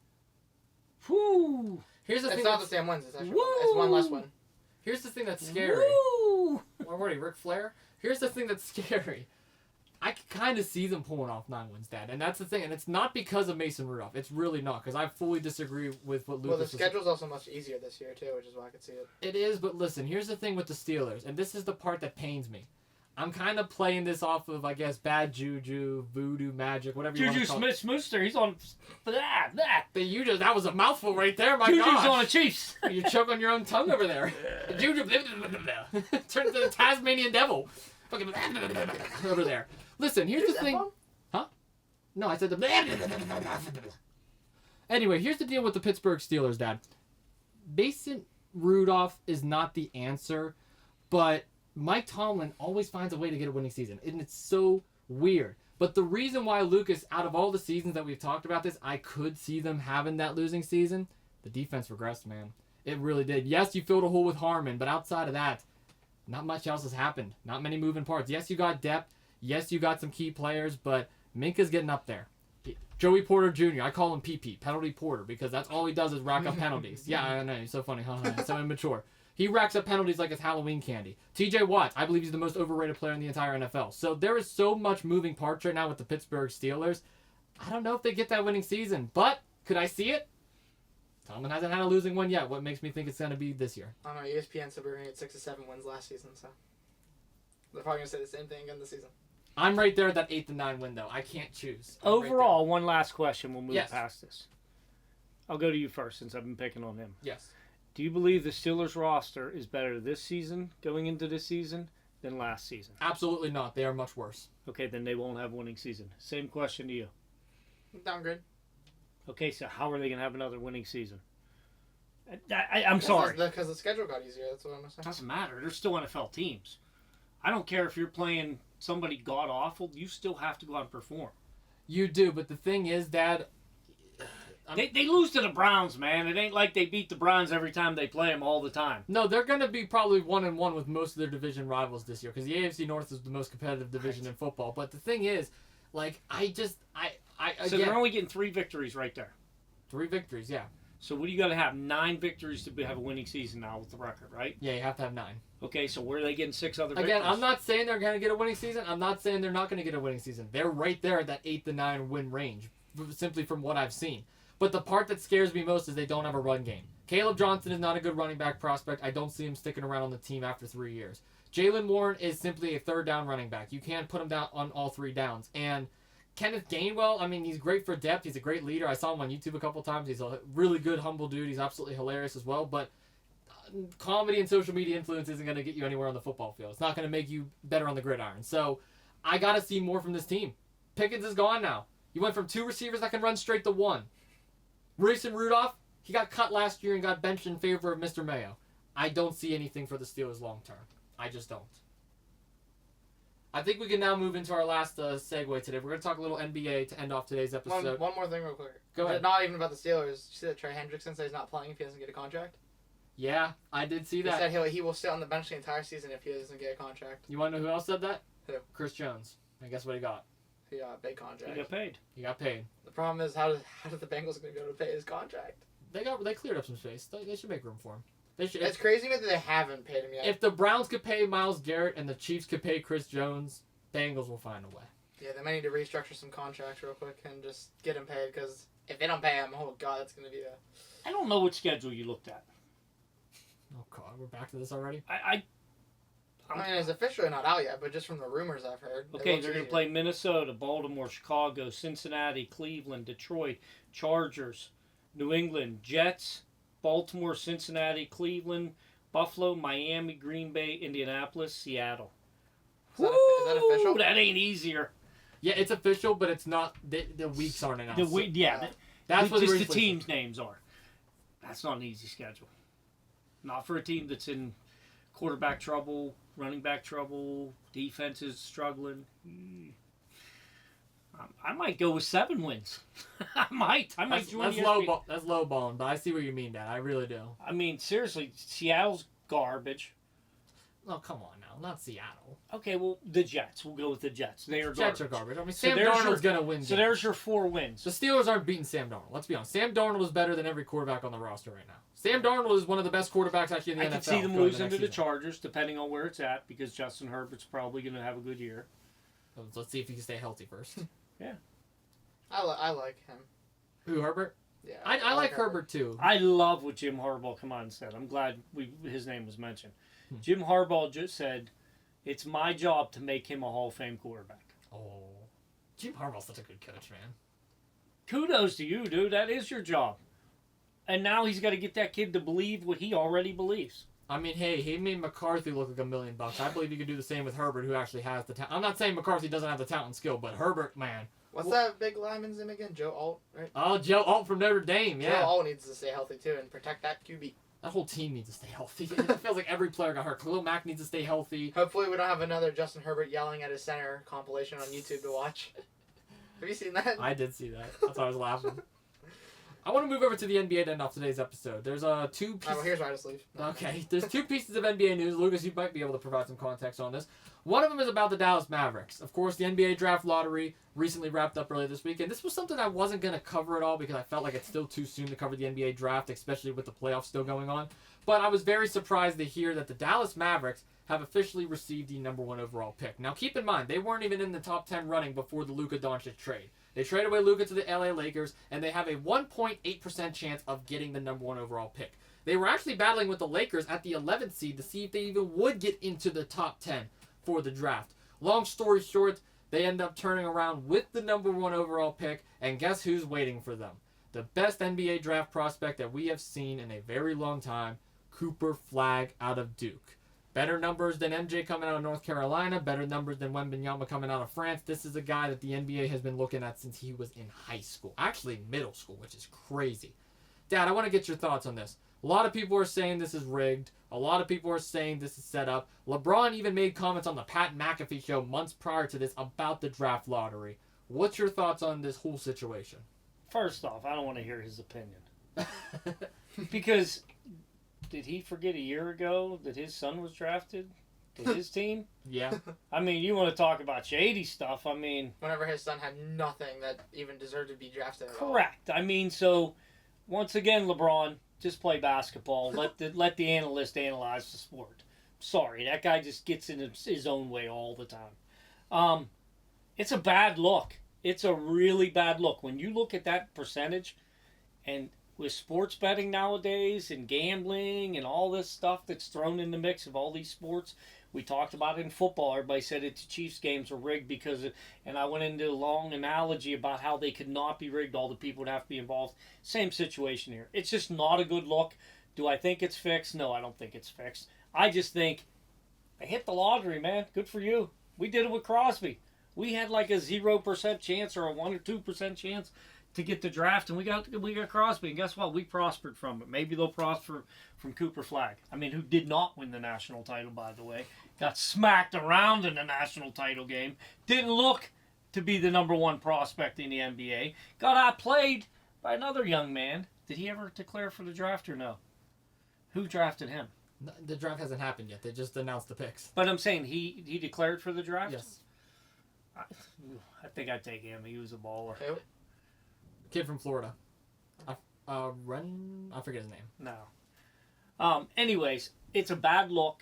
whew. Here's the thing. It's not the same wins. It's actually it's one less one. Here's the thing that's scary. Woo! Where were you, Ric Flair? Here's the thing that's scary. I can kind of see them pulling off 9 wins, Dad. And that's the thing. And it's not because of Mason Rudolph. It's really not, because I fully disagree with what Lucas Well, the was saying. schedule's also much easier this year, too, which is why I could see it. It is, but listen, here's the thing with the Steelers, and this is the part that pains me. I'm kind of playing this off of, I guess, bad juju, voodoo, magic, whatever you want to call it. Juju Smith-Schuster, he's on that. That was a mouthful right there, my Juju's gosh. on the Chiefs. You choke on your own tongue over there. Juju, turn into the Tasmanian devil. Fucking over there. Listen, here's the thing. Huh? No, I said the... Anyway, here's the deal with the Pittsburgh Steelers, Dad. Mason Rudolph is not the answer, but Mike Tomlin always finds a way to get a winning season, and it's so weird. But the reason why, Lucas, out of all the seasons that we've talked about this, I could see them having that losing season, the defense regressed, man. It really did. Yes, you filled a hole with Harmon, but outside of that, not much else has happened. Not many moving parts. Yes, you got depth. Yes, you got some key players, but Minka's getting up there. Joey Porter Jr., I call him PP, Penalty Porter, because that's all he does is rack up penalties. Yeah, I know, he's so funny. So immature. He racks up penalties like it's Halloween candy. TJ Watt, I believe he's the most overrated player in the entire NFL. So there is so much moving parts right now with the Pittsburgh Steelers. I don't know if they get that winning season, but could I see it? Tomlin hasn't had a losing one yet. What makes me think it's going to be this year? I don't know. ESPN said we were going to get 6 or 7 wins last season, so they're probably going to say the same thing again this season. I'm right there at that 8 to 9 window. I can't choose. Overall, one last question. We'll move Yes. past this. I'll go to you first since I've been picking on him. Yes. Do you believe the Steelers roster is better this season, going into this season, than last season? Absolutely not. They are much worse. Okay, then they won't have a winning season. Same question to you. Downgrade. Okay, so how are they going to have another winning season? I'm sorry. Because the schedule got easier. That's what I'm saying. Doesn't matter. They're still NFL teams. I don't care if you're playing somebody god-awful. You still have to go out and perform. You do, but the thing is, Dad, They lose to the Browns, man. It ain't like they beat the Browns every time they play them all the time. No, they're going to be probably 1-1 with most of their division rivals this year because the AFC North is the most competitive division in football. But the thing is, like, So they're only getting 3 victories right there. 3 victories, yeah. So what do you got to have? 9 victories to have a winning season now with the record, right? Yeah, you have to have 9. Okay, so where are they getting 6 other victories? Again, I'm not saying they're going to get a winning season. I'm not saying they're not going to get a winning season. They're right there at that 8 to 9 win range, simply from what I've seen. But the part that scares me most is they don't have a run game. Caleb Johnson is not a good running back prospect. I don't see him sticking around on the team after 3 years. Jalen Warren is simply a third down running back. You can't put him down on all 3 downs. And Kenneth Gainwell, I mean, he's great for depth. He's a great leader. I saw him on YouTube a couple times. He's a really good, humble dude. He's absolutely hilarious as well. But comedy and social media influence isn't going to get you anywhere on the football field. It's not going to make you better on the gridiron. So I got to see more from this team. Pickens is gone now. You went from 2 receivers that can run straight to 1. Mason Rudolph, he got cut last year and got benched in favor of Mr. Mayo. I don't see anything for the Steelers long term. I just don't. I think we can now move into our last segue today. We're going to talk a little NBA to end off today's episode. One more thing real quick. Go ahead. Not even about the Steelers. Did you see that Trey Hendrickson said he's not playing if he doesn't get a contract? Yeah, I did see He that. said he will sit on the bench the entire season if he doesn't get a contract. You want to know who else said that? Who? Chris Jones. And guess what he got? He got a big contract. He got paid. He got paid. The problem is how did the Bengals going to be able to pay his contract? They cleared up some space. They should make room for him. They should. It's crazy that they haven't paid him yet. If the Browns could pay Myles Garrett and the Chiefs could pay Chris Jones, Bengals will find a way. Yeah, they might need to restructure some contracts real quick and just get him paid because if they don't pay him, oh god, that's going to be a... I don't know which schedule you looked at. Oh god, we're back to this already? I mean, it's officially not out yet, but just from the rumors I've heard. Okay, they're going to play Minnesota, Baltimore, Chicago, Cincinnati, Cleveland, Detroit, Chargers, New England, Jets, Baltimore, Cincinnati, Cleveland, Buffalo, Miami, Green Bay, Indianapolis, Seattle. Is that official? Woo, that ain't easier. Yeah, it's official, but it's not. The weeks aren't announced. That's what just the teams' names are. That's not an easy schedule. Not for a team that's in quarterback trouble, running back trouble, defense is struggling. I might go with 7 wins. I might join that's low. That's low balling, but I see what you mean, Dad. I really do. I mean, seriously, Seattle's garbage. Oh, come on now, not Seattle. Okay, well, the Jets. We'll go with the Jets. They are Jets garbage. are garbage. I mean, Sam Darnold's gonna win. So there's your 4 wins. The Steelers aren't beating Sam Darnold. Let's be honest. Sam Darnold is better than every quarterback on the roster right now. Sam Darnold is one of the best quarterbacks actually in the NFL. I can see them losing to the Chargers, depending on where it's at, because Justin Herbert's probably going to have a good year. Let's see if he can stay healthy first. Yeah. I like him. Who, Herbert? Yeah. I like Herbert too. I love what Jim Harbaugh come on and said. I'm glad his name was mentioned. Jim Harbaugh just said, it's my job to make him a Hall of Fame quarterback. Oh. Jim Harbaugh's such a good coach, man. Kudos to you, dude. That is your job. And now he's got to get that kid to believe what he already believes. I mean, hey, he made McCarthy look like $1 million. I believe he could do the same with Herbert, who actually has the talent. I'm not saying McCarthy doesn't have the talent and skill, but Herbert, man. What's that big lineman's name again? Joe Alt, right? Oh, Joe Alt from Notre Dame, yeah. Joe Alt needs to stay healthy too and protect that QB. That whole team needs to stay healthy. It feels like every player got hurt. Khalil Mack needs to stay healthy. Hopefully we don't have another Justin Herbert yelling at his center compilation on YouTube to watch. Have you seen that? I did see that. That's why I was laughing. I want to move over to the NBA to end off today's episode. There's 2 pieces. Well, here's why I just leave. Okay, there's 2 pieces of NBA news. Lucas, you might be able to provide some context on this. One of them is about the Dallas Mavericks. Of course, the NBA draft lottery recently wrapped up earlier this week, and this was something I wasn't going to cover at all because I felt like it's still too soon to cover the NBA draft, especially with the playoffs still going on. But I was very surprised to hear that the Dallas Mavericks have officially received the number 1 overall pick. Now, keep in mind, they weren't even in the top 10 running before the Luka Doncic trade. They traded away Luka to the LA Lakers, and they have a 1.8% chance of getting the number 1 overall pick. They were actually battling with the Lakers at the 11th seed to see if they even would get into the top 10 for the draft. Long story short, they end up turning around with the number 1 overall pick, and guess who's waiting for them? The best NBA draft prospect that we have seen in a very long time, Cooper Flagg out of Duke. Better numbers than MJ coming out of North Carolina. Better numbers than Wembanyama coming out of France. This is a guy that the NBA has been looking at since he was in high school. Actually, middle school, which is crazy. Dad, I want to get your thoughts on this. A lot of people are saying this is rigged. A lot of people are saying this is set up. LeBron even made comments on the Pat McAfee show months prior to this about the draft lottery. What's your thoughts on this whole situation? First off, I don't want to hear his opinion. Because did he forget a year ago that his son was drafted to his team? Yeah. I mean, you want to talk about shady stuff. I mean, Whenever his son had nothing that even deserved to be drafted at all. correct. I mean, so once again, LeBron, just play basketball. Let the analyst analyze the sport. Sorry, that guy just gets in his own way all the time. It's a bad look. It's a really bad look. When you look at that percentage, and with sports betting nowadays and gambling and all this stuff that's thrown in the mix of all these sports, we talked about it in football. Everybody said the Chiefs games are rigged and I went into a long analogy about how they could not be rigged. All the people would have to be involved. Same situation here. It's just not a good look. Do I think it's fixed? No, I don't think it's fixed. I just think they hit the lottery, man. Good for you. We did it with Crosby. We had like a 0% chance or a 1 or 2% chance to get the draft, and we got Crosby, and guess what? We prospered from it. Maybe they'll prosper from Cooper Flagg. I mean, who did not win the national title, by the way. Got smacked around in the national title game. Didn't look to be the number one prospect in the NBA. Got outplayed by another young man. Did he ever declare for the draft or no? Who drafted him? The draft hasn't happened yet. They just announced the picks. But I'm saying he declared for the draft? Yes. I think I'd take him. He was a baller. Who? Kid from Florida. I forget his name. No. Anyways, it's a bad look.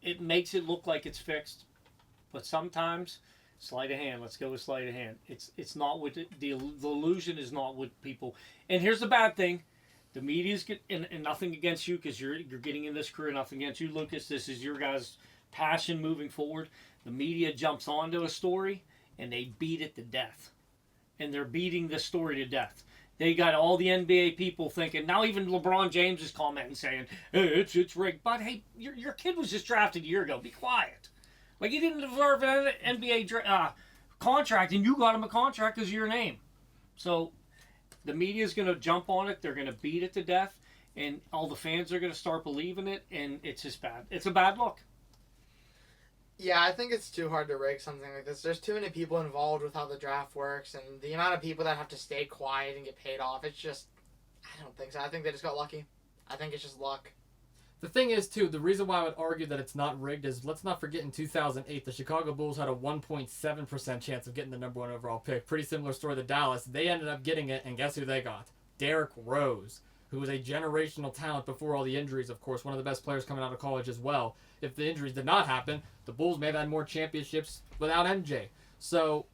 It makes it look like it's fixed. But sometimes, sleight of hand. Let's go with sleight of hand. It's not what the illusion is not what people. And here's the bad thing. The media's and nothing against you because you're getting in this career. Nothing against you, Lucas. This is your guys' passion moving forward. The media jumps onto a story and they beat it to death. And they're beating the story to death. They got all the NBA people thinking, now even LeBron James is commenting saying, hey, it's rigged. But hey, your kid was just drafted a year ago. Be quiet. Like, he didn't deserve an NBA contract, and you got him a contract because of your name. So the media's going to jump on it. They're going to beat it to death. And all the fans are going to start believing it. And it's just bad. It's a bad look. Yeah, I think it's too hard to rig something like this. There's too many people involved with how the draft works, and the amount of people that have to stay quiet and get paid off, it's just, I don't think so. I think they just got lucky. I think it's just luck. The thing is, too, the reason why I would argue that it's not rigged is, let's not forget in 2008, the Chicago Bulls had a 1.7% chance of getting the number 1 overall pick. Pretty similar story to Dallas. They ended up getting it, and guess who they got? Derrick Rose, who was a generational talent before all the injuries, of course, one of the best players coming out of college as well. If the injuries did not happen, the Bulls may have had more championships without MJ. So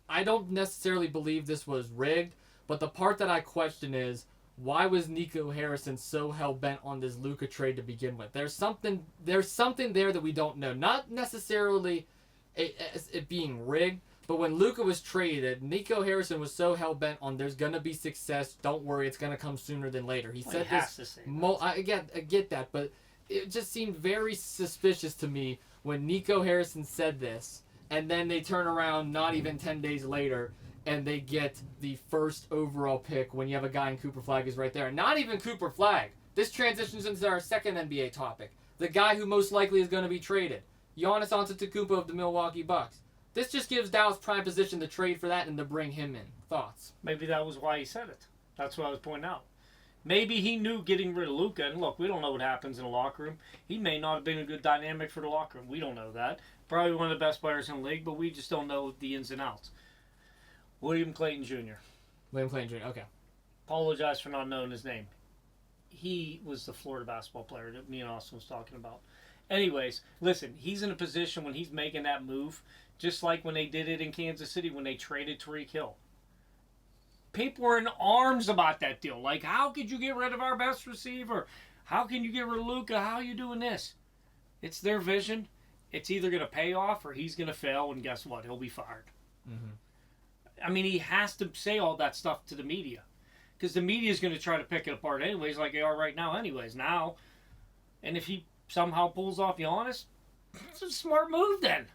I don't necessarily believe this was rigged, but the part that I question is, why was Nico Harrison so hell-bent on this Luka trade to begin with? There's something there that we don't know. Not necessarily it being rigged, but when Luka was traded, Nico Harrison was so hell-bent on there's going to be success, don't worry, it's going to come sooner than later. He said this. I get that, but it just seemed very suspicious to me when Nico Harrison said this, and then they turn around not even 10 days later, and they get the first overall pick when you have a guy in Cooper Flagg is right there. And not even Cooper Flagg. This transitions into our second NBA topic. The guy who most likely is going to be traded. Giannis Antetokounmpo of the Milwaukee Bucks. This just gives Dallas prime position to trade for that and to bring him in. Thoughts? Maybe that was why he said it. That's what I was pointing out. Maybe he knew getting rid of Luka, and look, we don't know what happens in the locker room. He may not have been a good dynamic for the locker room. We don't know that. Probably one of the best players in the league, but we just don't know the ins and outs. William Clayton Jr. William Clayton Jr., okay. Apologize for not knowing his name. He was the Florida basketball player that me and Austin was talking about. Anyways, listen, he's in a position when he's making that move, just like when they did it in Kansas City when they traded Tariq Hill. People were in arms about that deal. Like, how could you get rid of our best receiver? How can you get rid of Luka? How are you doing this? It's their vision. It's either going to pay off or he's going to fail, and guess what? He'll be fired. Mm-hmm. I mean, he has to say all that stuff to the media because the media is going to try to pick it apart anyways, like they are right now anyways. Now, and if he somehow pulls off Giannis, it's a smart move then.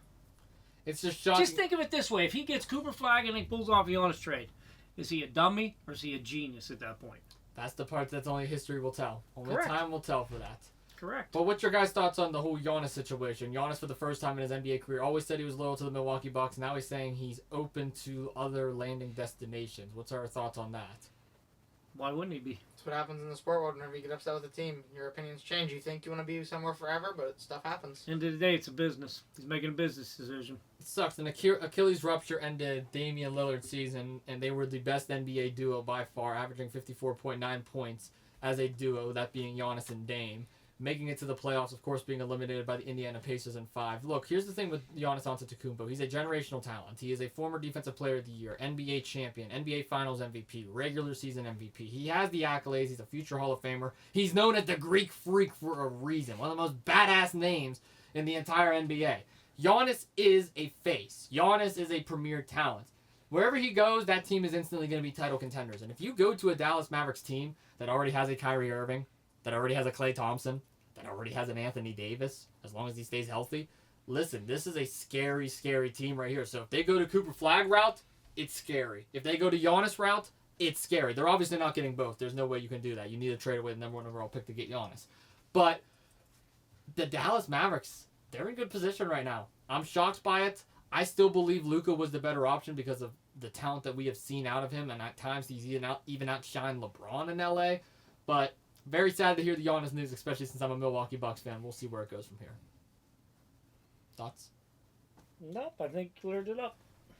It's just shocking. Just think of it this way. If he gets Cooper Flagg and he pulls off Giannis trade, is he a dummy or is he a genius at that point? That's the part that's only history will tell. Only Correct. Time will tell for that. correct. But what's your guys' thoughts on the whole Giannis situation? Giannis, for the first time in his NBA career, always said he was loyal to the Milwaukee Bucks. Now he's saying he's open to other landing destinations. What's our thoughts on that? Why wouldn't he be? That's what happens in the sport world whenever you get upset with a team. Your opinions change. You think you want to be somewhere forever, but stuff happens. End of the day, it's a business. He's making a business decision. It sucks. An Achilles rupture ended Damian Lillard's season, and they were the best NBA duo by far, averaging 54.9 points as a duo, that being Giannis and Dame. Making it to the playoffs, of course, being eliminated by the Indiana Pacers in 5. Look, here's the thing with Giannis Antetokounmpo. He's a generational talent. He is a former Defensive Player of the Year, NBA champion, NBA Finals MVP, regular season MVP. He has the accolades. He's a future Hall of Famer. He's known as the Greek Freak for a reason. One of the most badass names in the entire NBA. Giannis is a face. Giannis is a premier talent. Wherever he goes, that team is instantly going to be title contenders. And if you go to a Dallas Mavericks team that already has a Kyrie Irving, that already has a Klay Thompson, that already has an Anthony Davis, as long as he stays healthy, listen, this is a scary, scary team right here. So if they go to Cooper Flag route, it's scary. If they go to Giannis route, it's scary. They're obviously not getting both. There's no way you can do that. You need to trade away the number 1 overall pick to get Giannis. But the Dallas Mavericks, they're in good position right now. I'm shocked by it. I still believe Luka was the better option because of the talent that we have seen out of him, and at times he's even outshined LeBron in LA. But very sad to hear the Giannis news, especially since I'm a Milwaukee Bucks fan. We'll see where it goes from here. Thoughts? Nope, I think cleared it up.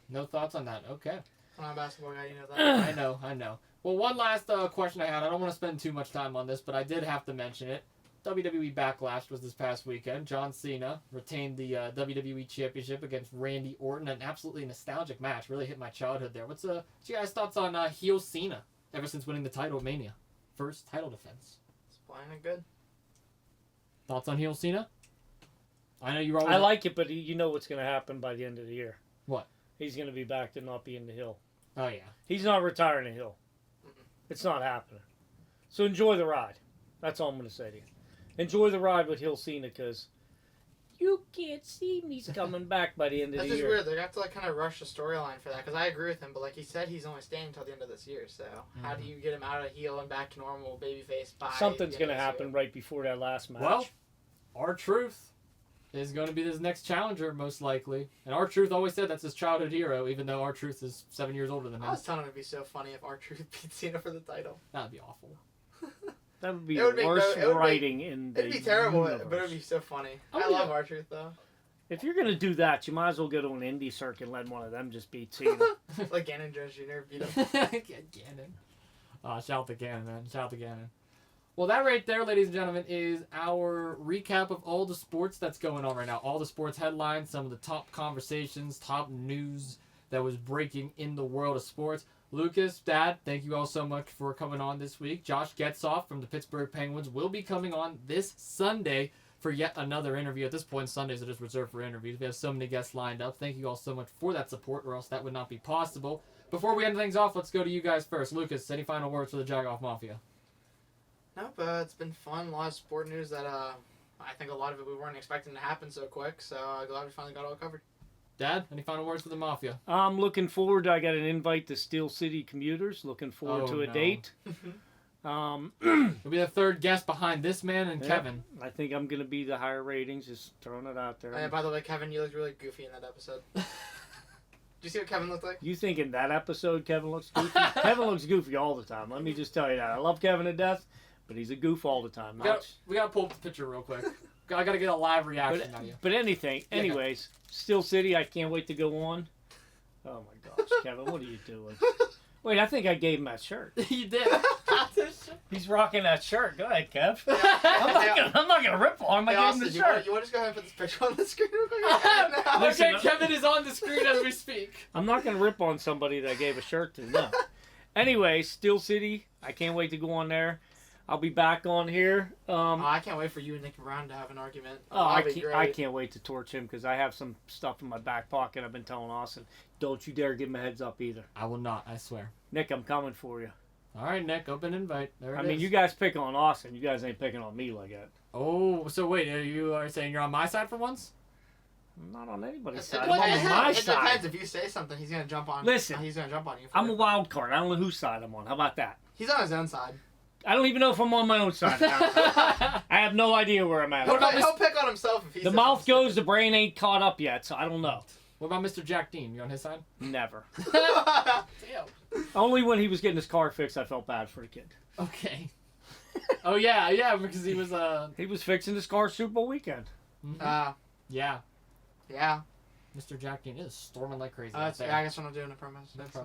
No thoughts on that. Okay. I'm not a basketball guy, you know that. I know. Well, one last question I had. I don't want to spend too much time on this, but I did have to mention it. WWE Backlash was this past weekend. John Cena retained the WWE Championship against Randy Orton. An absolutely nostalgic match. Really hit my childhood there. What's your guys' thoughts on heel Cena ever since winning the title at Mania? First title defense. It's playing it good. Thoughts on heel Cena? I know you're always... I like it, but you know what's going to happen by the end of the year. What? He's going to be back to not being the heel. Oh, yeah. He's not retiring the hill. It's not happening. So enjoy the ride. That's all I'm going to say to you. Enjoy the ride with Hill Cena, because you can't see me. He's coming back by the end of That's the just year. weird. They have to kind of rush the storyline for that, because I agree with him. But like he said, he's only staying until the end of this year. So how do you get him out of heel and back to normal babyface? Something's going to happen right before that last match. Well, R-Truth is going to be his next challenger, most likely. And R-Truth always said that's his childhood hero, even though R-Truth is 7 years older than him. I was telling him it'd be so funny if R-Truth beat Cena for the title. That'd be awful. That would be It would the make worst no- it would writing in the It'd be terrible, universe. but it'd be so funny. Oh, I yeah. love R-Truth though. If you're going to do that, you might as well go to an indie circuit and let one of them just beat Cena. Like Gannon Jones Jr. beat him. Gannon. Shout to Gannon, man. Shout to Gannon. Well, that right there, ladies and gentlemen, is our recap of all the sports that's going on right now. All the sports headlines, some of the top conversations, top news that was breaking in the world of sports. Lucas, Dad, thank you all so much for coming on this week. Josh Getzoff from the Pittsburgh Penguins will be coming on this Sunday for yet another interview. At this point, Sundays are just reserved for interviews. We have so many guests lined up. Thank you all so much for that support, or else that would not be possible. Before we end things off, let's go to you guys first. Lucas, any final words for the Jagoff Mafia? Nope, it's been fun. A lot of sport news that I think a lot of it we weren't expecting to happen so quick. So glad we finally got it all covered. Dad, any final words for the Mafia? I'm looking forward. I got an invite to Steel City Commuters. Looking forward to a no. date. You'll be the third guest behind this man and Yeah. Kevin. I think I'm going to be the higher ratings. Just throwing it out there. And by the way, Kevin, you looked really goofy in that episode. Did you see what Kevin looked like? You think in that episode Kevin looks goofy? Kevin looks goofy all the time. Let me just tell you that. I love Kevin to death, but he's a goof all the time. We gotta pull up the picture real quick. I gotta get a live reaction out of you. But anyways, Steel City, I can't wait to go on. Oh my gosh, Kevin, what are you doing? Wait, I think I gave him that shirt. You did. He's rocking that shirt. Go ahead, Kev. Yeah. I'm not gonna rip on him. I Hey, gave him Austin, the you shirt. want to just go ahead and put this picture on the screen real quick? Now. Listen, Okay, Kevin is on the screen as we speak. I'm not gonna rip on somebody that I gave a shirt to. No. Anyway, Steel City, I can't wait to go on there. I'll be back on here. I can't wait for you and Nick Brown to have an argument. I That'd be great. can't wait to torch him because I have some stuff in my back pocket. I've been telling Austin, don't you dare give him a heads up either. I will not, I swear. Nick, I'm coming for you. All right, Nick, open invite. There it I mean, is. you guys pick on Austin. You guys ain't picking on me like that. Oh, so wait, you are saying you're on my side for once? I'm not on anybody's It side. depends. I'm on my It side. depends. If you say something, he's gonna jump on. Listen, he's gonna jump on you. I'm a wild card. I don't know whose side I'm on. How about that? He's on his own side. I don't even know if I'm on my own side. Of the house. I have no idea where I'm at. What about He'll pick on himself if he's The mouth goes, the brain ain't caught up yet, so I don't know. What about Mr. Jack Dean? You on his side? Never. Damn. Only when he was getting his car fixed, I felt bad for the kid. Okay. Oh yeah, because he was He was fixing his car Super Bowl weekend. yeah. Yeah. Mr. Jack Dean is storming like crazy out Yeah, there. I guess we're not doing a promo.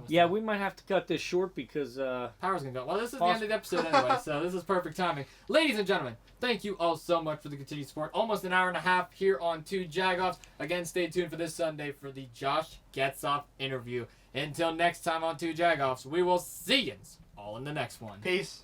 Yeah, we might have to cut this short because Power's gonna go. Well, this is the end of the episode anyway, so this is perfect timing. Ladies and gentlemen, thank you all so much for the continued support. Almost an hour and a half here on 2 Jagoffs. Again, stay tuned for this Sunday for the Josh Getzoff interview. Until next time on 2 Jagoffs, we will see you all in the next one. Peace.